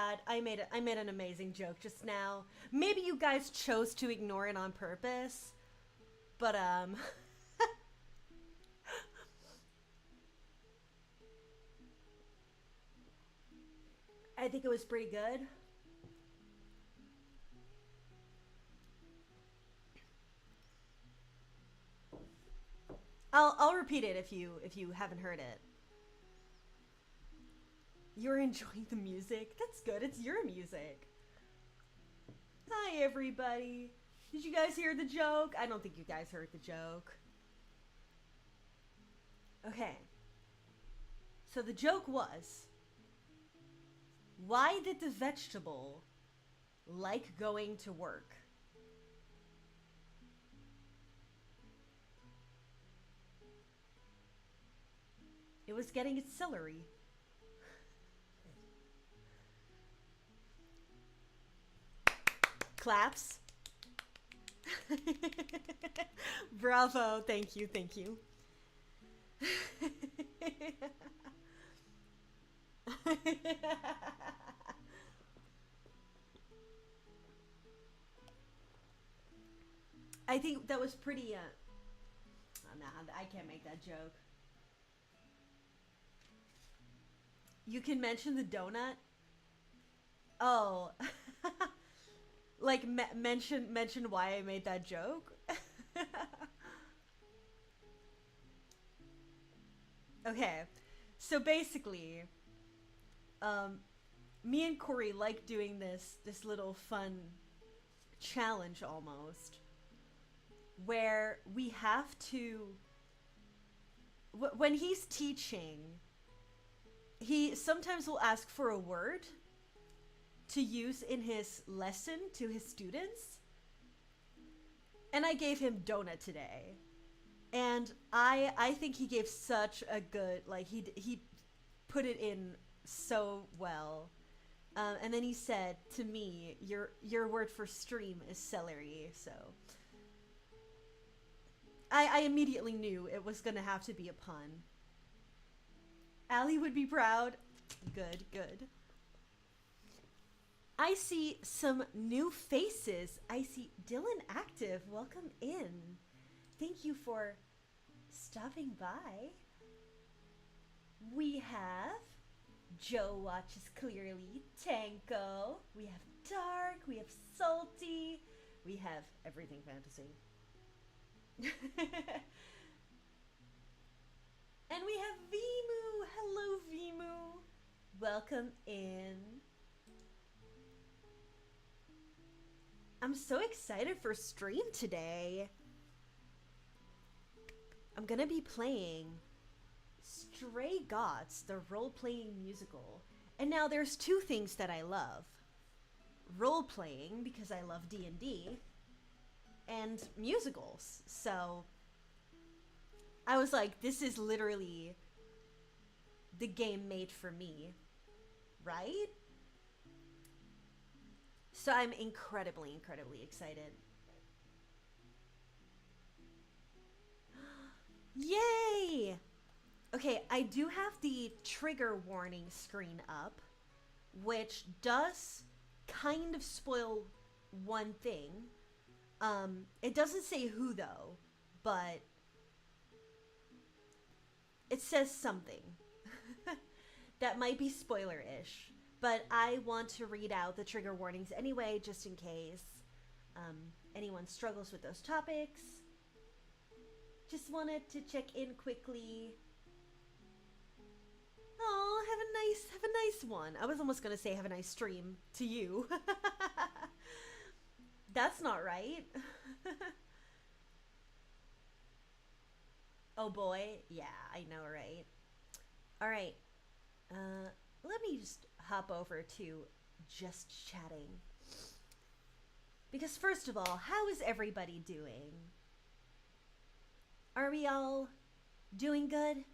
bad. I made an amazing joke just now. Maybe you guys chose to ignore it on purpose, but I think it was pretty good. I'll repeat it if you haven't heard it. You're enjoying the music? That's good. It's your music. Hi everybody. Did you guys hear the joke? I don't think you guys heard the joke. Okay. So the joke was, why did the vegetable like going to work? It was getting its celery. Claps. Bravo. Thank you. Thank you. I think that was pretty, oh, nah, I can't make that joke. You can mention the donut? Oh. Like, mention why I made that joke? Okay. So basically, um, me and Corey like doing this little fun challenge almost, where we have to when he's teaching, he sometimes will ask for a word to use in his lesson to his students, and I gave him donut today, and I think he gave such a good, like, he put it in so well. And then he said to me, your word for stream is celery. So I immediately knew it was gonna have to be a pun. Allie would be proud. Good, good. I see some new faces. I see Dylan Active. Welcome in. Thank you for stopping by. We have Joe Watches Clearly, Tanko. We have Dark. We have Salty. We have Everything Fantasy. And we have Vimu. Hello, Vimu. Welcome in. I'm so excited for stream today. I'm gonna be playing Stray Gods, the role-playing musical. And now there's two things that I love. Role-playing, because I love D&D, and musicals. So I was like, this is literally the game made for me, right? So I'm incredibly, incredibly excited. Yay! Okay, I do have the trigger warning screen up, which does kind of spoil one thing. It doesn't say who though, but it says something that might be spoiler-ish. But I want to read out the trigger warnings anyway, just in case anyone struggles with those topics. Just wanted to check in quickly. Oh, have a nice one. I was almost gonna say have a nice stream to you. That's not right. Oh boy, yeah, I know, right? All right, let me just hop over to just chatting. Because first of all, how is everybody doing? Are we all doing good?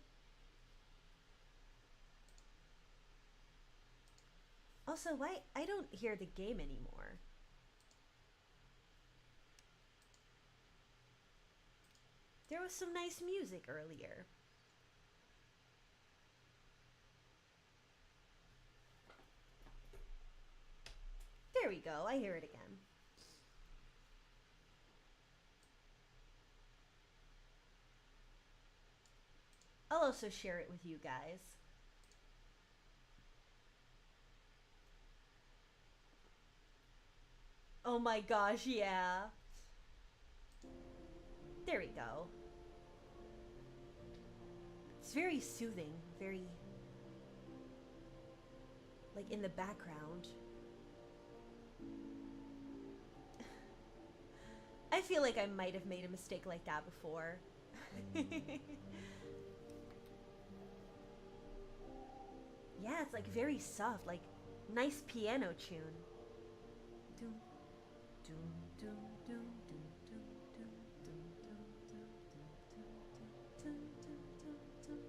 Also, why I don't hear the game anymore. There was some nice music earlier. we go. I hear it again. I'll also share it with you guys. Oh my gosh, yeah. There we go. It's very soothing, very like in the background. I feel like I might have made a mistake like that before. Yeah, it's like very soft, like nice piano tune. Doom, doom, doom, doom, doom, doom, doom, doom, doom, doom, doom, doom.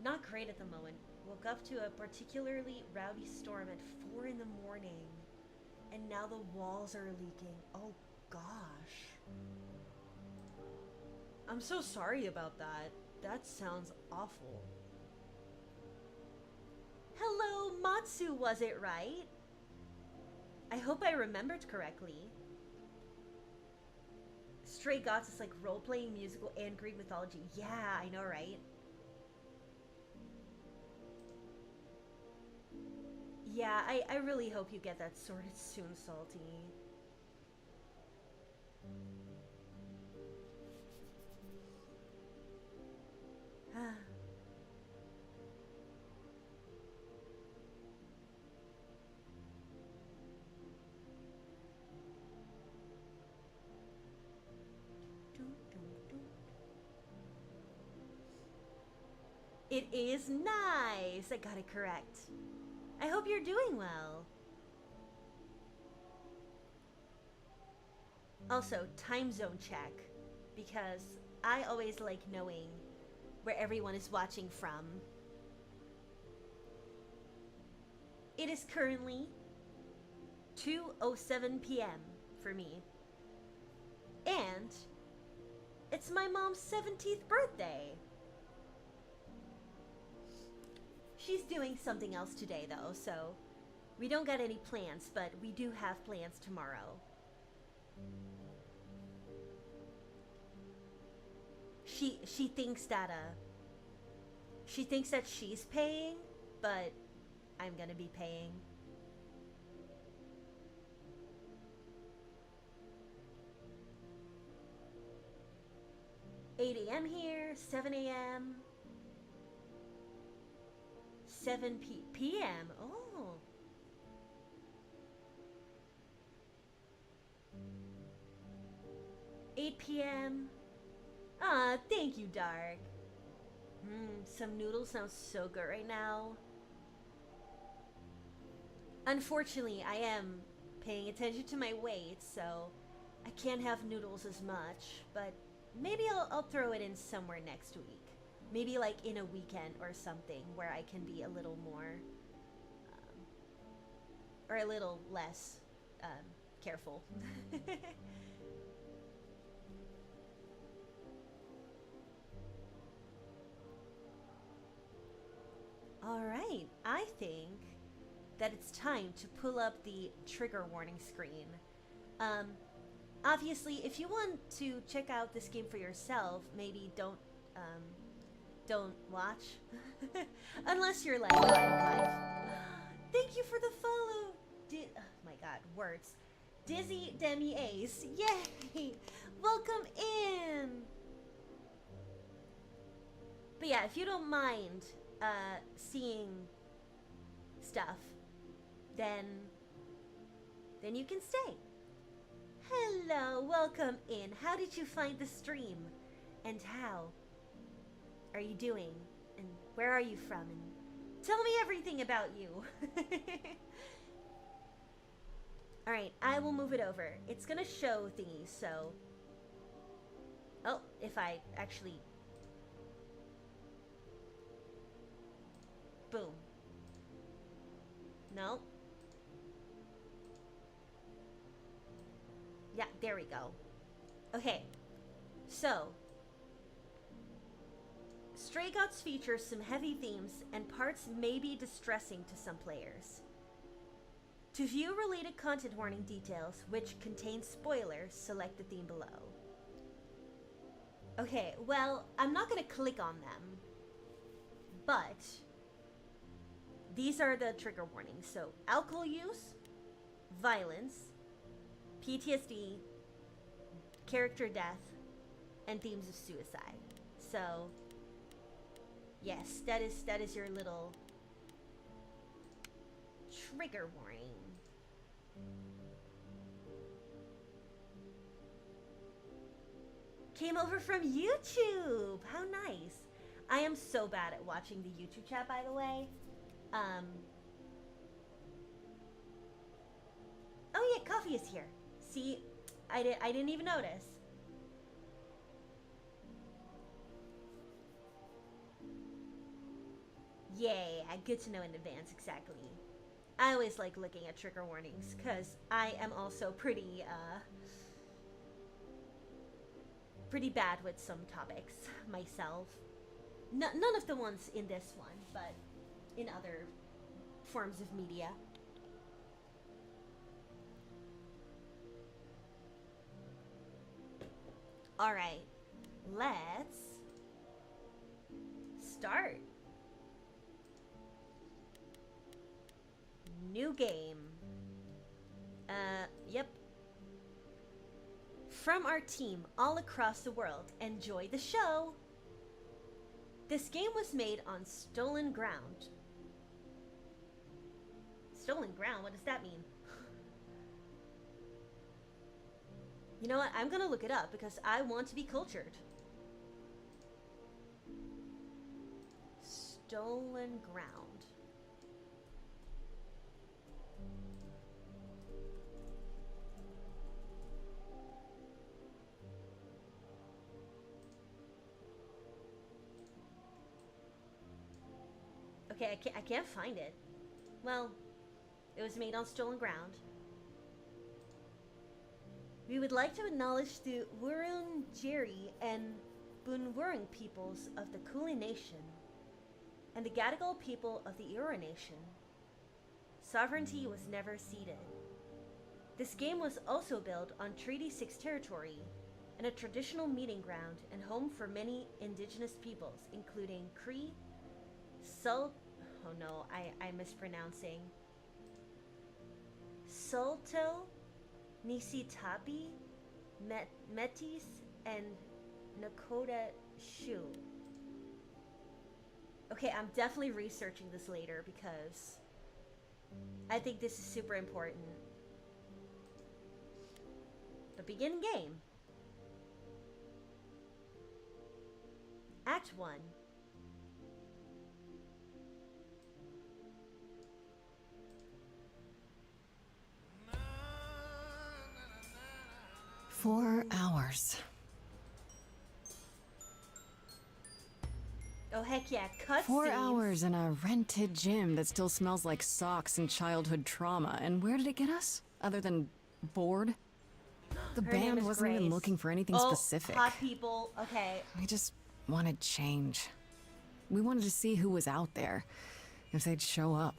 Not great at the moment. Woke up to a particularly rowdy storm at 4 in the morning, and now the walls are leaking. Oh gosh. I'm so sorry about that. That sounds awful. Hello, Matsu, was it right? I hope I remembered correctly. Stray Gods is like role-playing, musical, and Greek mythology. Yeah, I know, right? Yeah, I really hope you get that sorted soon, Salty. It is nice. I got it correct. I hope you're doing well. Also, time zone check, because I always like knowing where everyone is watching from. It is currently 2:07 p.m. for me. And it's my mom's 17th birthday. She's doing something else today though, so we don't got any plans, but we do have plans tomorrow. She thinks that she's paying, but I'm gonna be paying. 8 a.m. here, 7 a.m. 7 p.m. Oh. Eight p.m. Ah, thank you, Dark. Some noodles sounds so good right now. Unfortunately, I am paying attention to my weight, so I can't have noodles as much, but maybe I'll throw it in somewhere next week. Maybe like in a weekend or something where I can be a little more, or a little less careful. Alright, I think that it's time to pull up the trigger warning screen. Obviously, if you want to check out this game for yourself, maybe don't watch. Unless you're like, thank you for the follow. Oh my god, words. Dizzy Demi Ace, yay! Welcome in! But yeah, if you don't mind seeing stuff, then you can stay. Hello, welcome in. How did you find the stream? And how are you doing? And where are you from? And tell me everything about you. Alright, I will move it over. It's gonna show thingies, so... Oh, if I actually... Boom. No. Yeah, there we go. Okay. So. Stray Gods features some heavy themes and parts may be distressing to some players. To view related content warning details, which contain spoilers, select the theme below. Okay, well, I'm not gonna click on them, but these are the trigger warnings. So, alcohol use, violence, PTSD, character death, and themes of suicide. So, yes, that is your little trigger warning. Came over from YouTube. How nice. I am so bad at watching the YouTube chat, by the way. Oh yeah, coffee is here. See, I didn't even notice. Yay, good to know in advance, exactly. I always like looking at trigger warnings, because I am also pretty bad with some topics myself. None of the ones in this one, but in other forms of media. Alright, let's start. New game. Yep. From our team all across the world, enjoy the show! This game was made on stolen ground. Stolen ground? What does that mean? You know what? I'm gonna look it up because I want to be cultured. Stolen ground. Okay, I can't find it. Well, it was made on stolen ground. We would like to acknowledge the Wurundjeri and Bunwurrung peoples of the Kulin Nation and the Gadigal people of the Eora Nation. Sovereignty was never ceded. This game was also built on Treaty 6 territory and a traditional meeting ground and home for many indigenous peoples, including Cree, I'm mispronouncing. Saulteaux, Nisitapi, Metis, and Nakota Shu. Okay, I'm definitely researching this later because I think this is super important. But begin game. Act 1. Four hours. Oh heck yeah, cutscenes. 4 hours in a rented gym that still smells like socks and childhood trauma. And where did it get us? Other than bored? The Her name band is wasn't even Grace. looking for anything specific. Hot people. Okay. We just wanted change. We wanted to see who was out there, if they'd show up.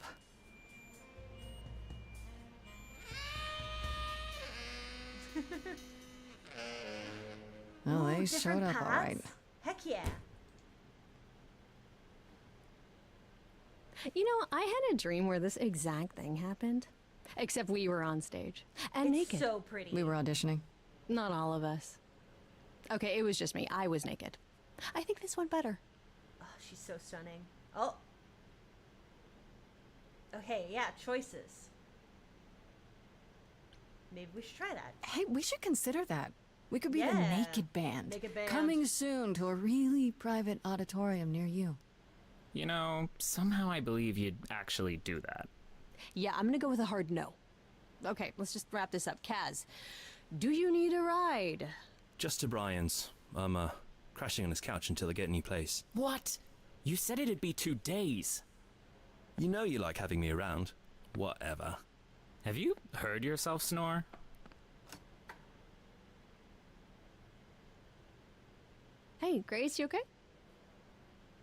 Well, they showed up all right. Heck yeah. You know, I had a dream where this exact thing happened. Except we were on stage. And It's naked. so pretty. We were auditioning. Not all of us. Okay, it was just me. I was naked. I think this went better. Oh, she's so stunning. Oh. Okay, yeah, choices. Maybe we should try that. Hey, we should consider that. We could be the Yeah. Naked Band. Naked Band. Coming soon to a really private auditorium near you. You know, somehow I believe you'd actually do that. Yeah, I'm gonna go with a hard no. Okay, let's just wrap this up. Kaz, do you need a ride? Just to Brian's. I'm crashing on his couch until I get a new place. What? You said it'd be 2 days. You know you like having me around. Whatever. Have you heard yourself snore? Hey, Grace, you okay?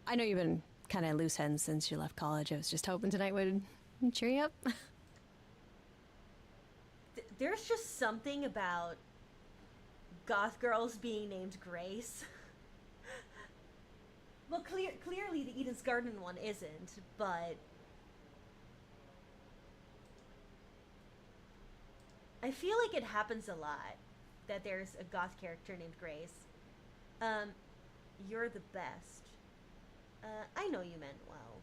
I know you've been kind of loose ends since you left college. I was just hoping tonight would cheer you up. There's just something about goth girls being named Grace. Well, clearly the Eden's Garden one isn't, but I feel like it happens a lot that there's a goth character named Grace. You're the best. I know you meant well.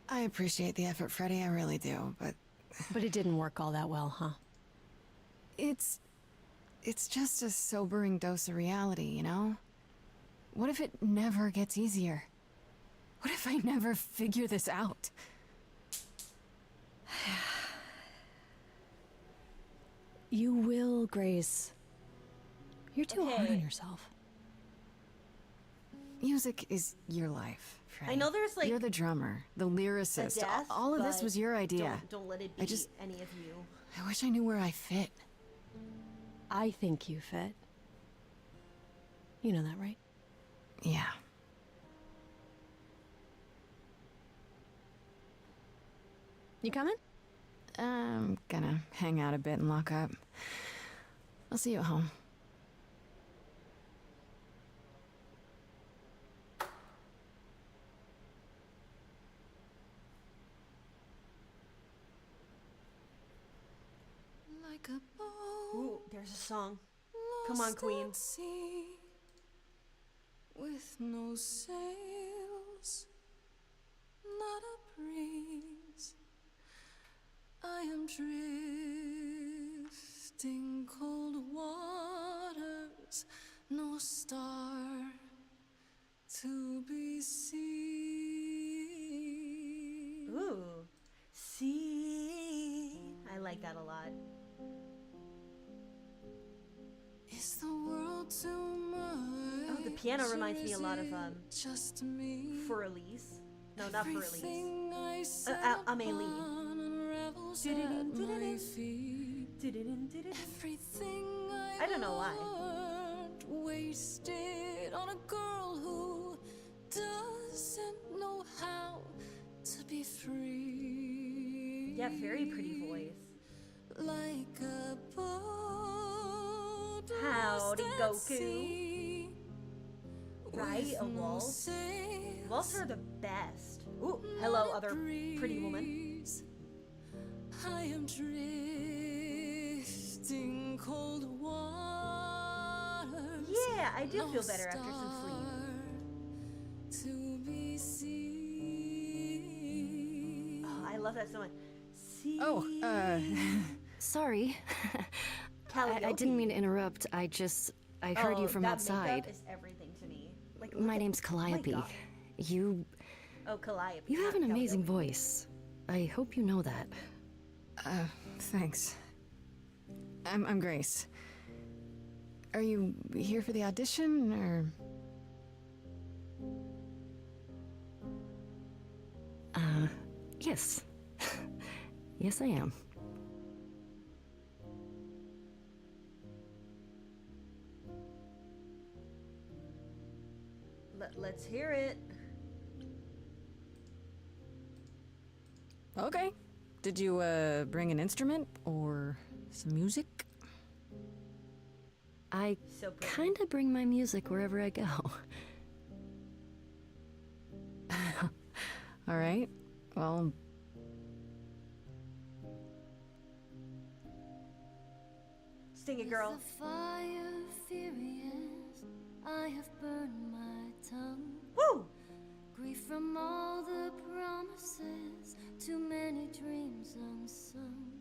I appreciate the effort, Freddy, I really do, but But it didn't work all that well, huh? it's just a sobering dose of reality, you know? What if it never gets easier? What if I never figure this out? You will, Grace. You're too hard on Okay. yourself. Music is your life, Freddy. I know there's, like, You're the drummer, the lyricist. a death, All of this but was your idea. Don't let it I be just- any of you. I wish I knew where I fit. I think you fit. You know that, right? Yeah. You coming? I'm gonna hang out a bit and lock up. I'll see you at home. Like a boat Ooh, there's a song. Come on, lost Queen. at sea, with no sails, not a breeze. I am drifting cold waters, no star to be seen. Ooh. See. I like that a lot. Is the world too much? Oh, the piano or reminds me is a lot of, it just me? For Elise. No, not for Elise. Everything I set Amelie. upon unravels at my feet. Everything I don't know why. learned, wasted on a girl who doesn't know how to be free. Yeah, very pretty voice. Like a boat Howdy, lost at Goku. sea, Right, with a no waltz. sails, Waltz are the best. Ooh, hello, other pretty woman. breeze. I am drifting cold waters. Yeah, I do no feel better after some sleep. star to be seen. Oh, I love that so much. See. Sorry. I didn't mean to interrupt. I heard you from that outside. Makeup is everything to me. Like, My look name's at- oh my Calliope. God. You Oh, Calliope. you have an not amazing Calliope. voice. I hope you know that. Thanks. I'm Grace. Are you here for the audition, or? Yes. Yes, I am. Let's hear it. Okay. Did you, bring an instrument, or some music? I So pretty. kinda bring my music wherever I go. Alright. Well, Sing it, girl. The fire furious, I have burned my tongue. Woo! Grief from all the promises, too many dreams unsung.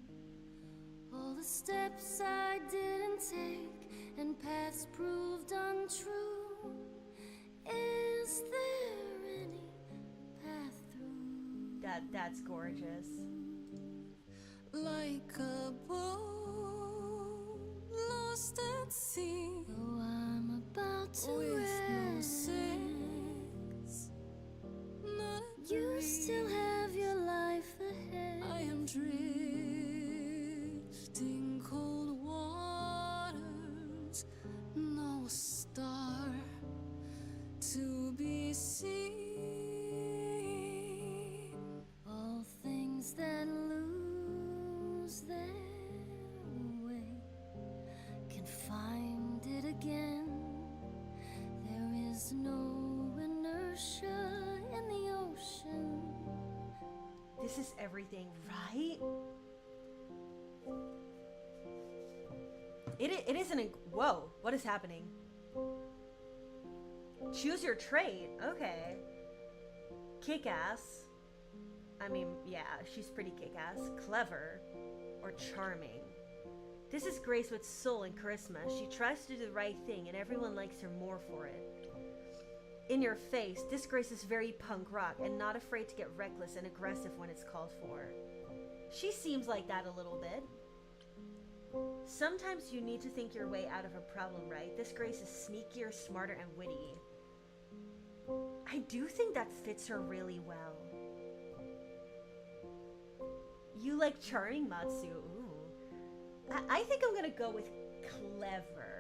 All the steps I didn't take and paths proved untrue. Is there any path through? That's gorgeous. like a boat lost at sea, Oh, I'm about to with no rest. sails, not a You breeze. still have your life ahead. I am drifting cold waters, no star to be seen. All things that lose their Grace is everything, right? It isn't. Whoa, what is happening? Choose your trait. Okay. Kick-ass. I mean, yeah, she's pretty kick-ass. Clever. Or charming. This is Grace with soul and charisma. She tries to do the right thing and everyone likes her more for it. In your face, this Grace is very punk rock and not afraid to get reckless and aggressive when it's called for. She seems like that a little bit. Sometimes you need to think your way out of a problem, right? This Grace is sneakier, smarter, and witty. I do think that fits her really well. You like charming, Matsu. Ooh. I think I'm gonna go with clever.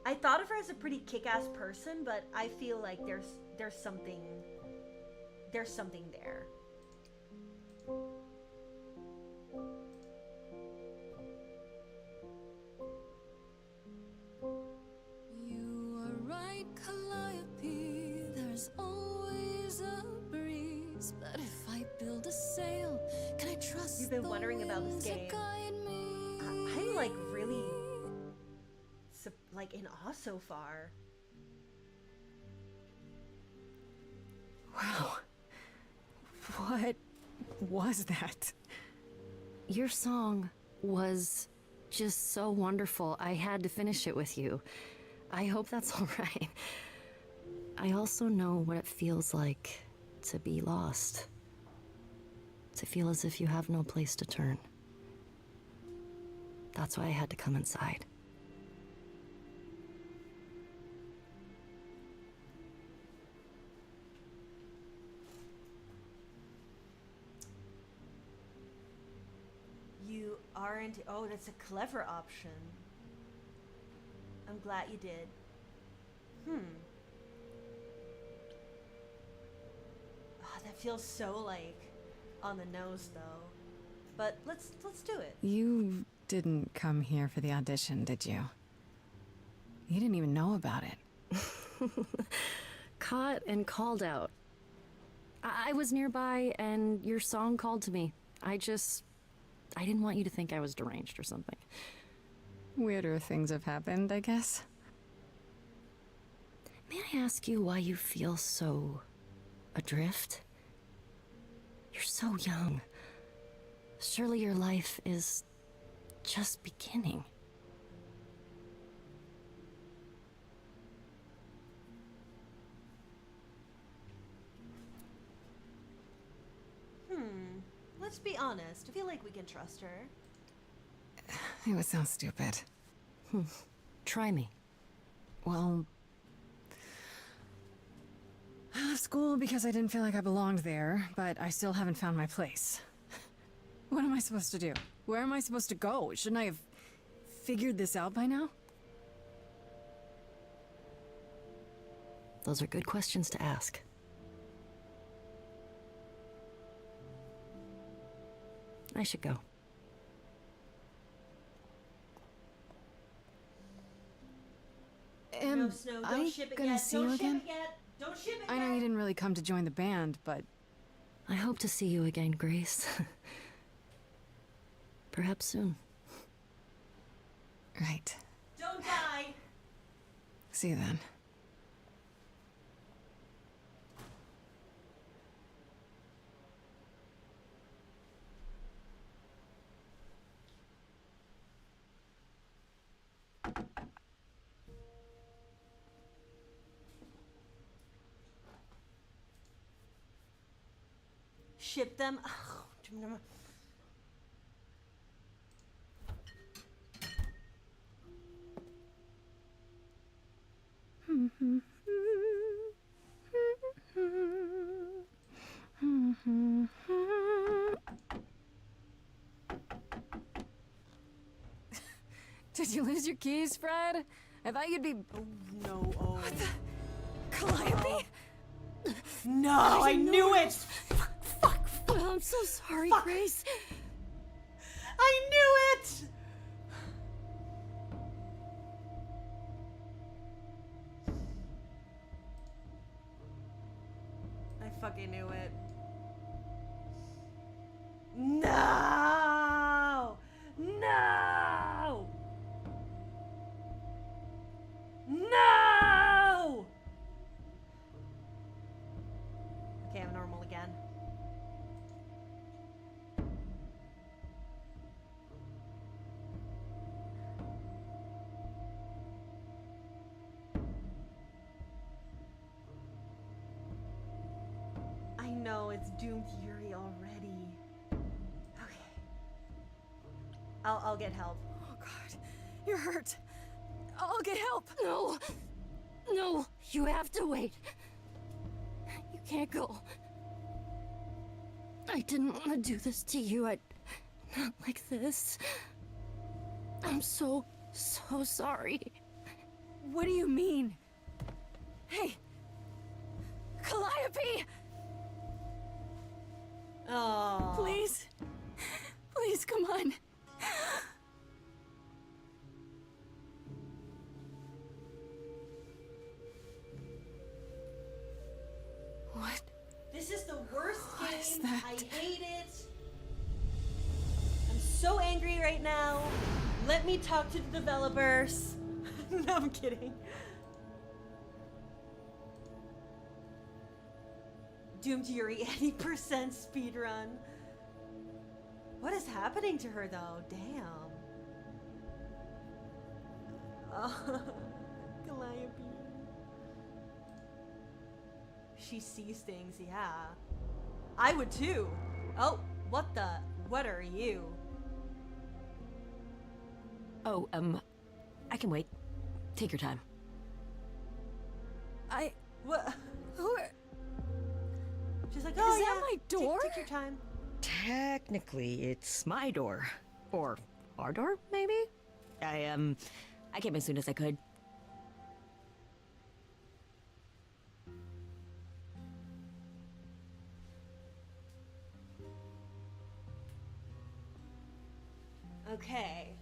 I thought of her as a pretty kick-ass person, but I feel like there's something there. You are right, Calliope. There's always a breeze. But if I build a sail, can I trust You've been the wondering about this winds to game. guide me? I'm like really like in awe so far. Wow. What was that? Your song was just so wonderful. I had to finish it with you. I hope that's all right. I also know what it feels like to be lost. To feel as if you have no place to turn. That's why I had to come inside. You aren't. Oh, that's a clever option. I'm glad you did. Ah, that feels so like on the nose though. But let's do it. You didn't come here for the audition, did you? You didn't even know about it. Caught and called out. I was nearby and your song called to me. I didn't want you to think I was deranged or something. Weirder things have happened, I guess. May I ask you why you feel so adrift? You're so young. Surely your life is just beginning. Let's be honest. I feel like we can trust her. It would sound stupid. Try me. Well, I left school because I didn't feel like I belonged there, but I still haven't found my place. What am I supposed to do? Where am I supposed to go? Shouldn't I have figured this out by now? Those are good questions to ask. I should go. No, Snow, don't ship it gonna yet. see Don't you ship again? it yet. Don't ship it I yet. know you didn't really come to join the band, but I hope to see you again, Grace. Perhaps soon. right. Don't die. See you then. Ship them. Did you lose your keys, Fred? I thought you'd be No. Oh. Calliope. No, I knew it. Fuck! Oh, I'm so sorry, Grace. I knew it. I fucking knew it. it's doomed Yuri already. Okay. I'll get help. Oh god, you're hurt. I'll get help. No. No, you have to wait. You can't go. I didn't want to do this to you. Not like this. I'm so sorry. What do you mean? Hey, Calliope! Oh. Please. Please, come on. What? This is the worst What is game. that? I hate it. I'm so angry right now. Let me talk to the developers. No, I'm kidding. Doomed Yuri 80% speedrun. What is happening to her though? Damn. Oh, Calliope. She sees things, yeah. I would too. Oh, what are you? Oh, I can wait. Take your time. What? Who are... She's like, Is oh that yeah, my door? Take your time. Technically, it's my door. Or our door, maybe? I came as soon as I could. Okay.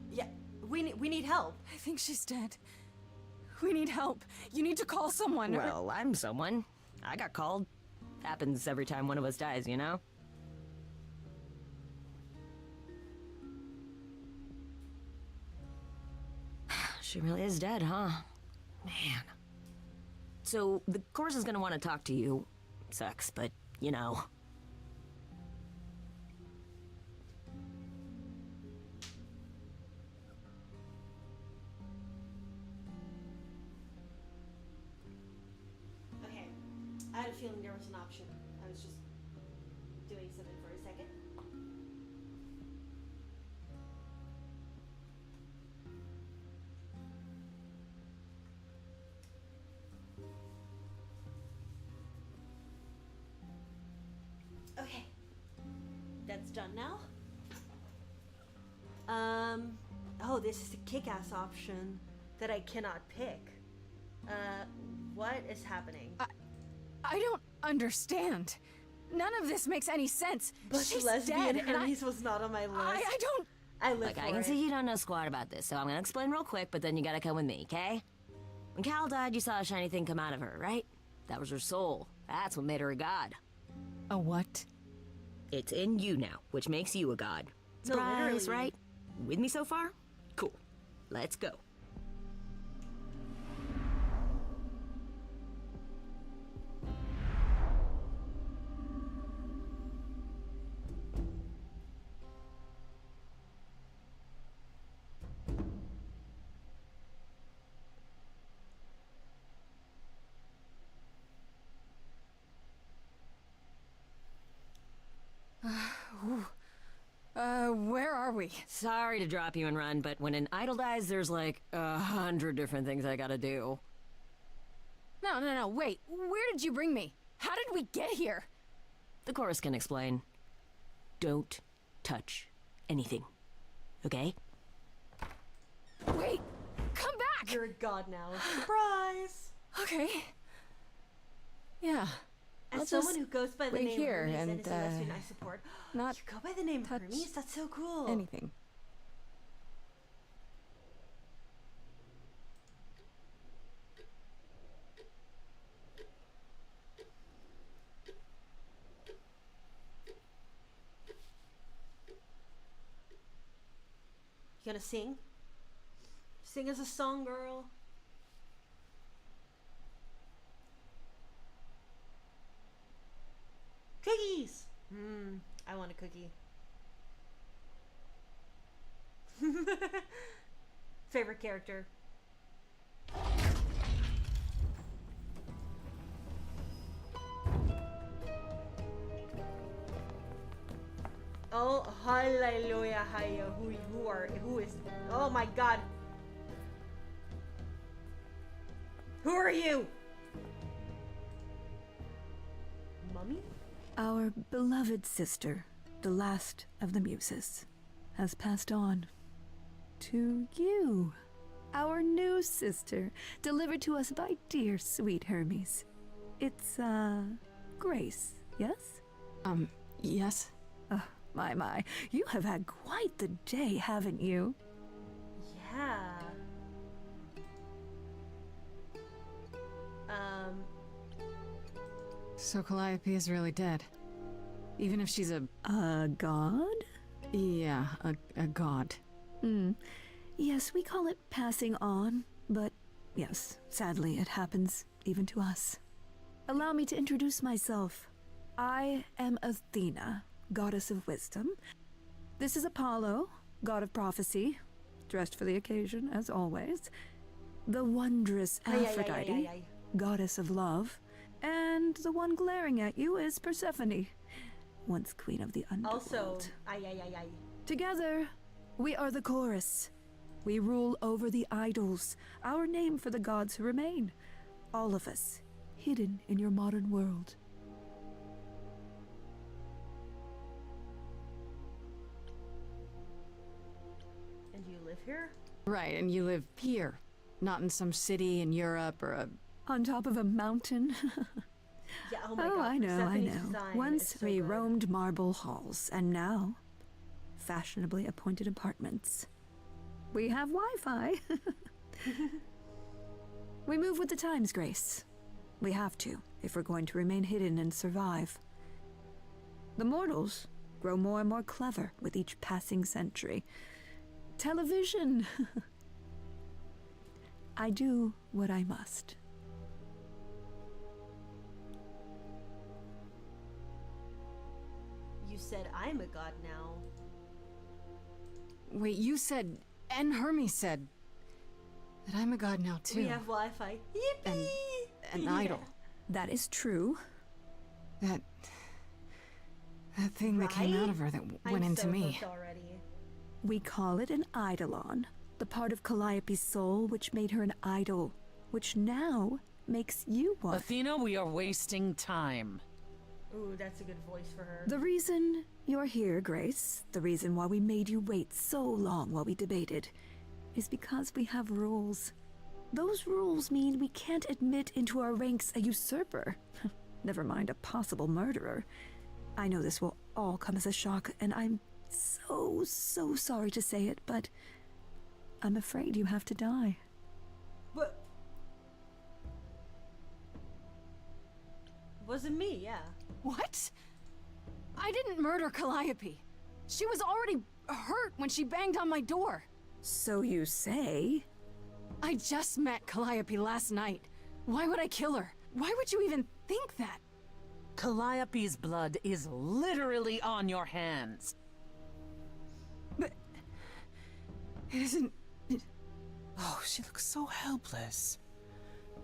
Yeah, we need help. I think she's dead. We need help. You need to call someone. Well, I'm someone. I got called. Happens every time one of us dies, you know? She really is dead, huh? Man. So, the course is gonna want to talk to you. Sucks, but, you know. Okay, I had a feeling there was an option. I was just doing something for a second. Okay, that's done now. Oh, this is the kick-ass option that I cannot pick. What is happening? I don't understand. None of this makes any sense. But She's lesbian dead, and Hermes was not on my list. I don't... I live Look, for I can it. see you don't know squat about this, so I'm gonna explain real quick, but then you gotta come with me, okay? When Cal died, you saw a shiny thing come out of her, right? That was her soul. That's what made her a god. A what? It's in you now, which makes you a god. No, Surprise, literally. right? With me so far? Cool. Let's go. Where are we? Sorry to drop you and run, but when an idol dies, there's like 100 different things I gotta do. No, wait. Where did you bring me? How did we get here? The chorus can explain. Don't touch anything. Okay? Wait, come back! You're a god now. Surprise! Okay. Yeah. As I'll someone just who goes by the wait name here Hermes and and, is a lesbian I support. not You go by the name touch Hermes? That's so cool. anything. You gonna sing? Sing as a song girl. Cookies! I want a cookie. Favorite character? Hallelujah, who is, oh my god. Who are you? Mummy? Our beloved sister, the last of the muses, has passed on to you. Our new sister, delivered to us by dear sweet Hermes. It's, Grace, yes? Yes? My, you have had quite the day, haven't you? Yeah. So Calliope is really dead. Even if she's a God? yeah, a god. Yes, we call it passing on, but yes, sadly it happens even to us. Allow me to introduce myself. I am Athena, goddess of wisdom. This is Apollo, god of prophecy, dressed for the occasion, as always. The wondrous Aphrodite, goddess of love. And the one glaring at you is Persephone, once queen of the underworld. Also, Together, we are the chorus. We rule over the idols, our name for the gods who remain. All of us, hidden in your modern world. And you live here? Right, and you live here, not in some city in Europe or a... On top of a mountain. Yeah, oh my god. I know. Persephone's design Once is so we good. roamed marble halls, and now, fashionably appointed apartments. We have Wi-Fi. We move with the times, Grace. We have to, if we're going to remain hidden and survive. The mortals grow more and more clever with each passing century. Television! I do what I must. You said I'm a god now. Wait, you said, and Hermes said, that I'm a god now too. We have Wi-Fi. Yippee! An Yeah. idol. That is true. That thing that came out of her that went into me. Hooked already. We call it an eidolon, the part of Calliope's soul which made her an idol, which now makes you one. Athena, we are wasting time. Ooh, that's a good voice for her. The reason you're here, Grace, the reason why we made you wait so long while we debated, is because we have rules. Those rules mean we can't admit into our ranks a usurper. Never mind a possible murderer. I know this will all come as a shock, and I'm so sorry to say it, but I'm afraid you have to die. But wasn't me, yeah. What? I didn't murder Calliope. She was already hurt when she banged on my door. So you say? I just met Calliope last night. Why would I kill her? Why would you even think that? Calliope's blood is literally on your hands. But it isn't... Oh, she looks so helpless.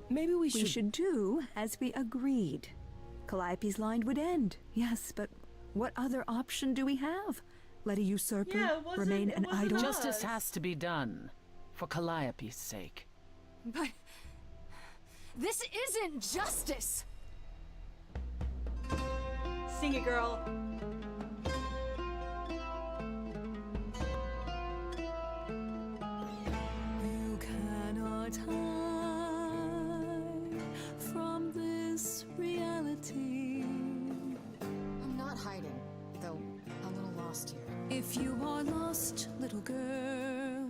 Maybe we We should do as we agreed. Calliope's line would end, yes, but what other option do we have? Let a usurper Yeah, it wasn't- remain it an wasn't idol? us. Justice has to be done. For Calliope's sake. But... this isn't justice! Sing it, girl. You cannot hide from this reality. I'm not hiding, though a little lost here. If you are lost, little girl,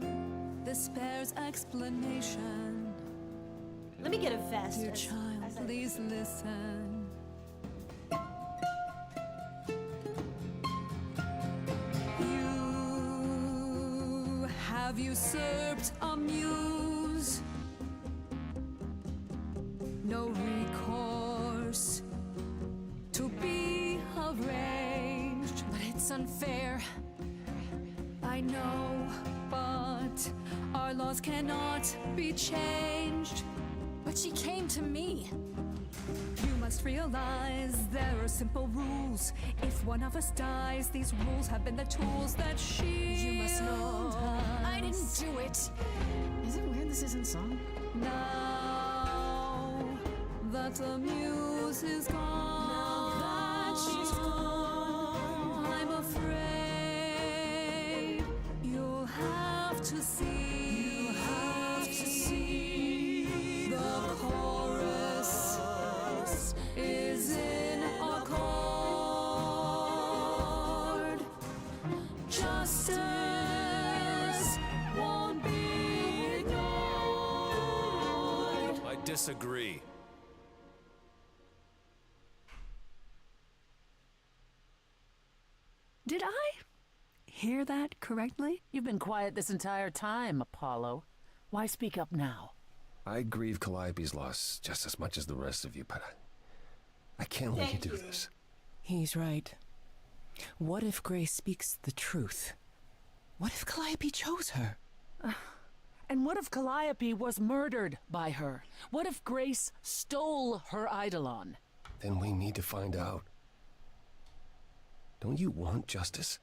this bears explanation. Let me get a vest. Dear as- child, as I- please listen. You have usurped a muse. No recourse to be arranged. But it's unfair. I know, but our laws cannot be changed. But she came to me. You must realize there are simple rules. If one of us dies, these rules have been the tools that You must know I didn't us. do it. Is it weird this isn't song? Now that the muse is gone, I'm afraid you'll have to see. The chorus is in accord. Justice won't be ignored. I disagree. Did I hear that correctly? You've been quiet this entire time, Apollo. Why speak up now? I grieve Calliope's loss just as much as the rest of you, but I can't let you do this. He's right. What if Grace speaks the truth? What if Calliope chose her? And what if Calliope was murdered by her? What if Grace stole her Eidolon? Then we need to find out. Don't you want justice?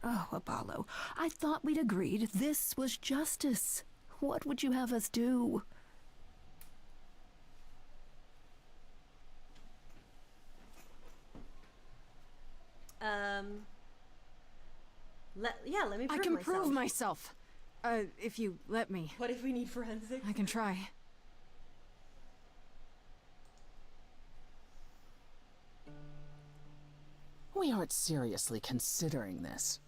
Oh, Apollo, I thought we'd agreed this was justice. What would you have us do? Let me prove I can myself. prove myself. If you let me. What if we need forensics? I can try. We aren't seriously considering this.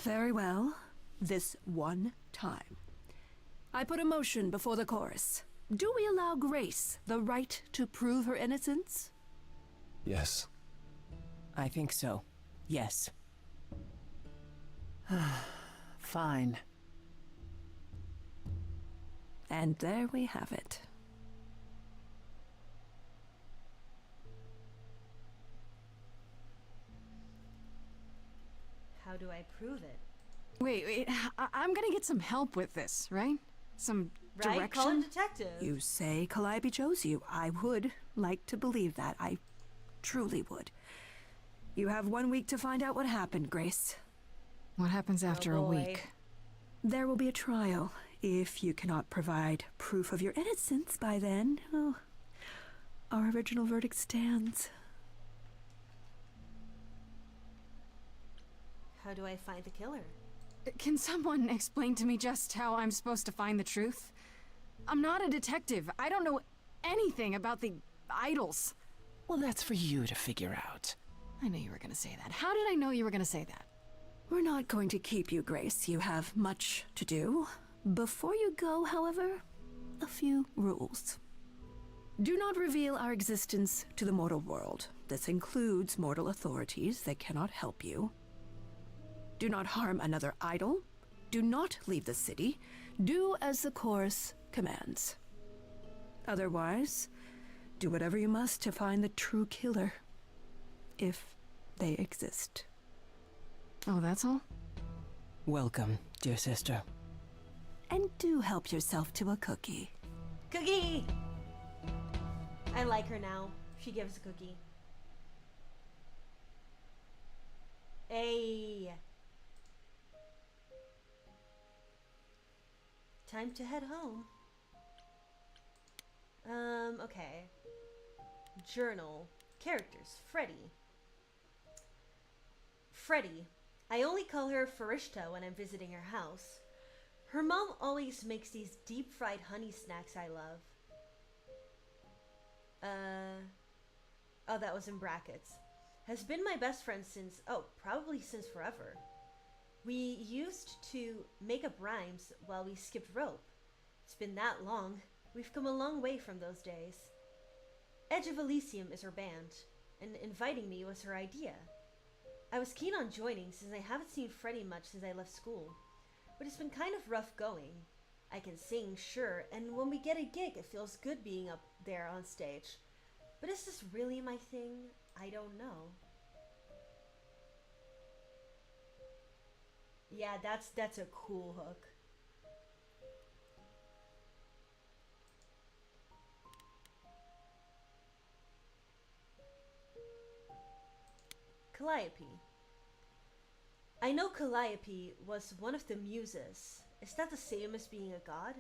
Very well. This one time. I put a motion before the chorus. Do we allow Grace the right to prove her innocence? Yes. I think so. Yes. Fine. And there we have it. How do I prove it? Wait, I'm gonna get some help with this, right? Some Right? direction? Call a detective. You say Calliope chose you. I would like to believe that. I truly would. You have 1 week to find out what happened, Grace. What happens after a boy. week? There will be a trial. If you cannot provide proof of your innocence by then, oh, our original verdict stands. How do I find the killer? Can someone explain to me just how I'm supposed to find the truth? I'm not a detective. I don't know anything about the idols. Well, that's for you to figure out. I knew you were gonna say that. How did I know you were gonna say that? We're not going to keep you, Grace. You have much to do. Before you go, however, a few rules. Do not reveal our existence to the mortal world. This includes mortal authorities that cannot help you. Do not harm another idol. Do not leave the city. Do as the chorus commands. Otherwise, do whatever you must to find the true killer. If they exist. Oh, that's all? Welcome, dear sister. And do help yourself to a cookie. Cookie! I like her now. She gives a cookie. Hey. Time to head home. Okay. Journal. Characters. Freddy. Freddy. I only call her Farishta when I'm visiting her house. Her mom always makes these deep-fried honey snacks I love. Oh, that was in brackets. Has been my best friend since, probably since forever. We used to make up rhymes while we skipped rope. It's been that long. We've come a long way from those days. Edge of Elysium is her band, and inviting me was her idea. I was keen on joining since I haven't seen Freddy much since I left school. But it's been kind of rough going. I can sing, sure, and when we get a gig, it feels good being up there on stage. But is this really my thing? I don't know. Yeah, that's a cool hook. Calliope. I know Calliope was one of the muses. Is that the same as being a god?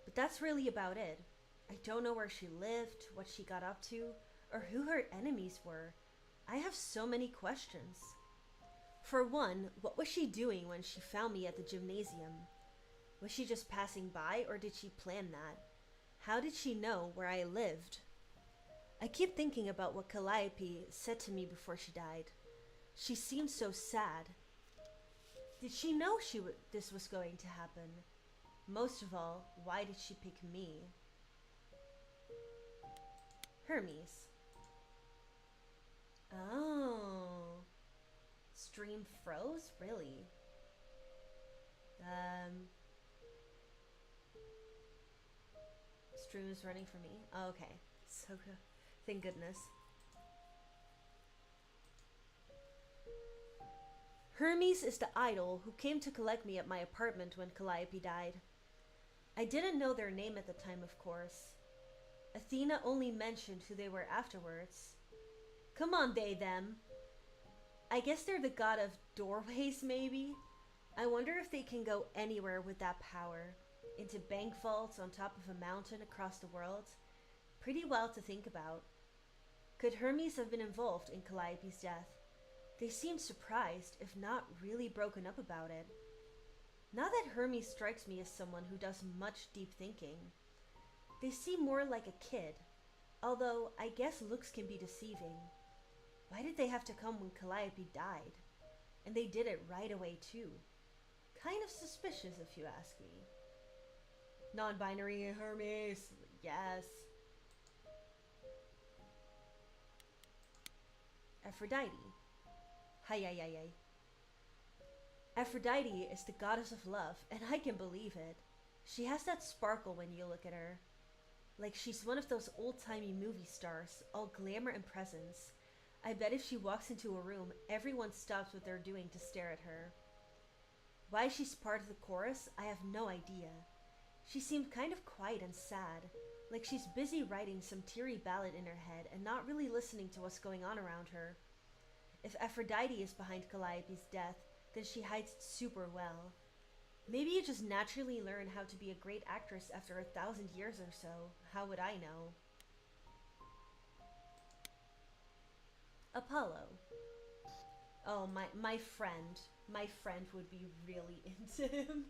But that's really about it. I don't know where she lived, what she got up to, or who her enemies were. I have so many questions. For one, what was she doing when she found me at the gymnasium? Was she just passing by, or did she plan that? How did she know where I lived? I keep thinking about what Calliope said to me before she died. She seemed so sad. Did she know this was going to happen? Most of all, why did she pick me? Hermes. Oh. Stream froze? Really? Stream is running for me? Oh, okay. So good. Thank goodness. Hermes is the idol who came to collect me at my apartment when Calliope died. I didn't know their name at the time, of course. Athena only mentioned who they were afterwards. Come on, they, them. I guess they're the god of doorways, maybe? I wonder if they can go anywhere with that power. Into bank vaults on top of a mountain across the world. Pretty wild to think about. Could Hermes have been involved in Calliope's death? They seemed surprised, if not really broken up about it. Not that Hermes strikes me as someone who does much deep thinking. They seem more like a kid, although I guess looks can be deceiving. Why did they have to come when Calliope died? And they did it right away too. Kind of suspicious if you ask me. Non-binary Hermes, yes. Aphrodite. Hi. Aphrodite is the goddess of love, and I can believe it. She has that sparkle when you look at her. Like she's one of those old-timey movie stars, all glamour and presence. I bet if she walks into a room, everyone stops what they're doing to stare at her. Why she's part of the chorus, I have no idea. She seemed kind of quiet and sad, like she's busy writing some teary ballad in her head and not really listening to what's going on around her. If Aphrodite is behind Calliope's death, then she hides it super well. Maybe you just naturally learn how to be a great actress after 1,000 years or so. How would I know? Apollo. Oh, my friend. My friend would be really into him.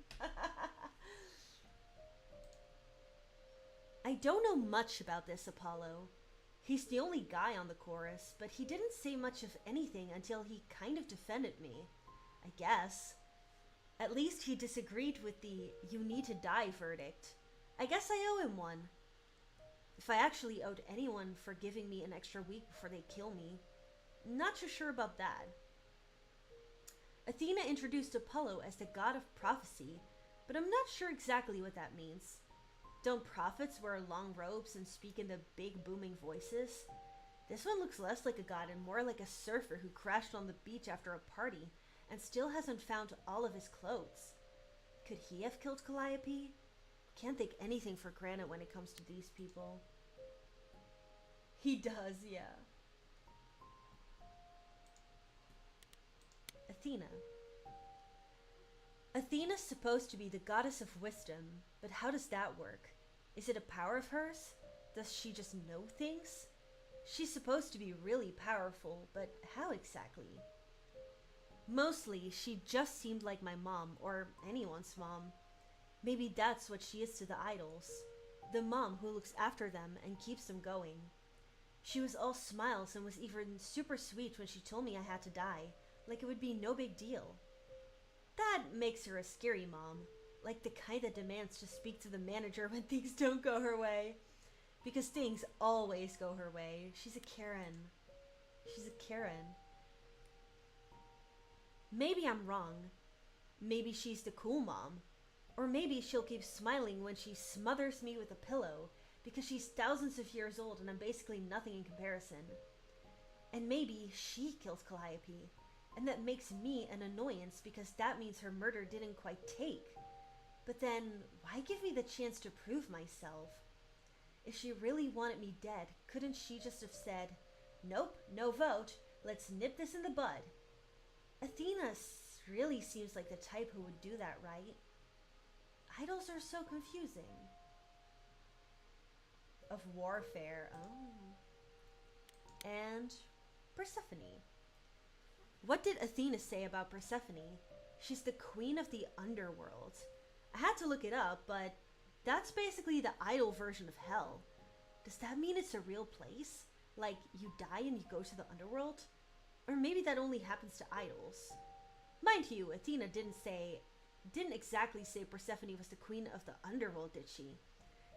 I don't know much about this Apollo. He's the only guy on the chorus, but he didn't say much of anything until he kind of defended me, I guess. At least he disagreed with the "you need to die" verdict. I guess I owe him one. If I actually owed anyone for giving me an extra week before they kill me. Not too sure about that. Athena introduced Apollo as the god of prophecy, but I'm not sure exactly what that means. Don't prophets wear long robes and speak in the big booming voices? This one looks less like a god and more like a surfer who crashed on the beach after a party and still hasn't found all of his clothes. Could he have killed Calliope? Can't take anything for granted when it comes to these people. He does, yeah. Athena. Athena's supposed to be the goddess of wisdom, but how does that work? Is it a power of hers? Does she just know things? She's supposed to be really powerful, but how exactly? Mostly, she just seemed like my mom, or anyone's mom. Maybe that's what she is to the idols. The mom who looks after them and keeps them going. She was all smiles and was even super sweet when she told me I had to die, like it would be no big deal. That makes her a scary mom, like the kind that demands to speak to the manager when things don't go her way. Because things always go her way. She's a Karen. She's a Karen. Maybe I'm wrong. Maybe she's the cool mom. Or maybe she'll keep smiling when she smothers me with a pillow because she's thousands of years old and I'm basically nothing in comparison. And maybe she kills Calliope. And that makes me an annoyance because that means her murder didn't quite take. But then, why give me the chance to prove myself? If she really wanted me dead, couldn't she just have said, "Nope, no vote. Let's nip this in the bud. Athena really seems like the type who would do that, right? Idols are so confusing. Of warfare. Oh. And Persephone. What did Athena say about Persephone? She's the queen of the underworld. I had to look it up, but that's basically the idol version of hell. Does that mean it's a real place? Like, you die and you go to the underworld? Or maybe that only happens to idols. Mind you, Athena didn't exactly say Persephone was the queen of the underworld, did she?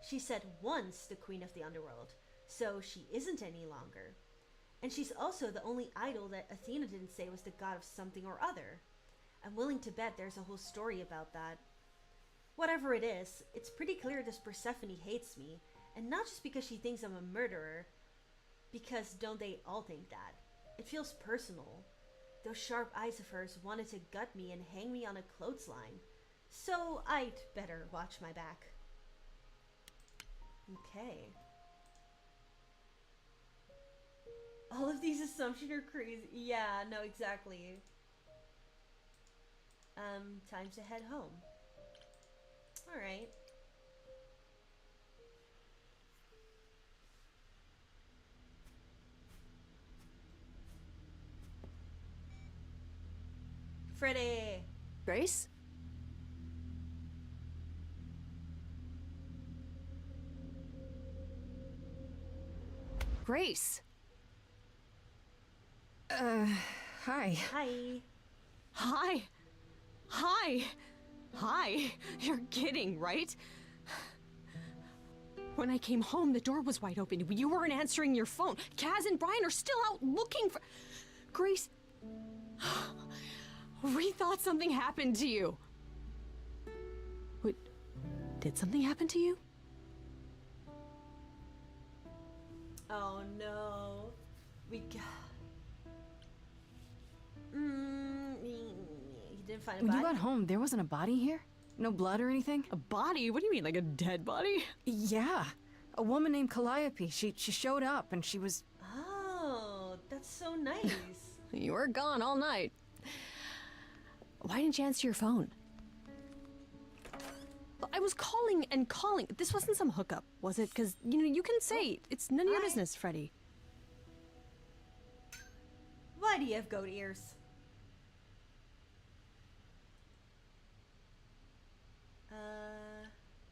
She said once the queen of the underworld, so she isn't any longer. And she's also the only idol that Athena didn't say was the god of something or other. I'm willing to bet there's a whole story about that. Whatever it is, it's pretty clear this Persephone hates me, and not just because she thinks I'm a murderer, because don't they all think that? It feels personal. Those sharp eyes of hers wanted to gut me and hang me on a clothesline, so I'd better watch my back. Okay. All of these assumptions are crazy. Yeah, no, exactly. Time to head home. Alright. Freddy! Grace? Grace! Hi. Hi. Hi! Hi! Hi! You're kidding, right? When I came home, the door was wide open. You weren't answering your phone. Kaz and Brian are still out looking for... Grace... We thought something happened to you. What? Did something happen to you? Oh no. We got... You didn't find a When body? you got home, there wasn't a body here? No blood or anything? A body? What do you mean, like a dead body? Yeah. A woman named Calliope. She showed up and she was... Oh, that's so nice. You were gone all night. Why didn't you answer your phone? I was calling and calling. This wasn't some hookup, was it? Because, you know, you can say it's none of your business, Freddy. Why do you have goat ears?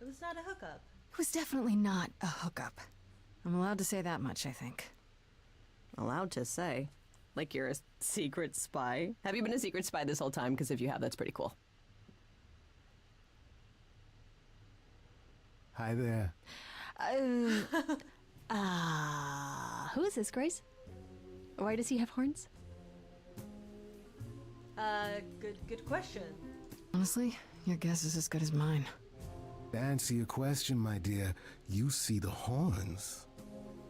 It was not a hookup. It was definitely not a hookup. I'm allowed to say that much, I think. Allowed to say? Like you're a secret spy? Have you been a secret spy this whole time? Because if you have, that's pretty cool. Hi there. Who is this, Grace? Why does he have horns? Good question. Honestly, your guess is as good as mine. To answer your question, my dear, you see the horns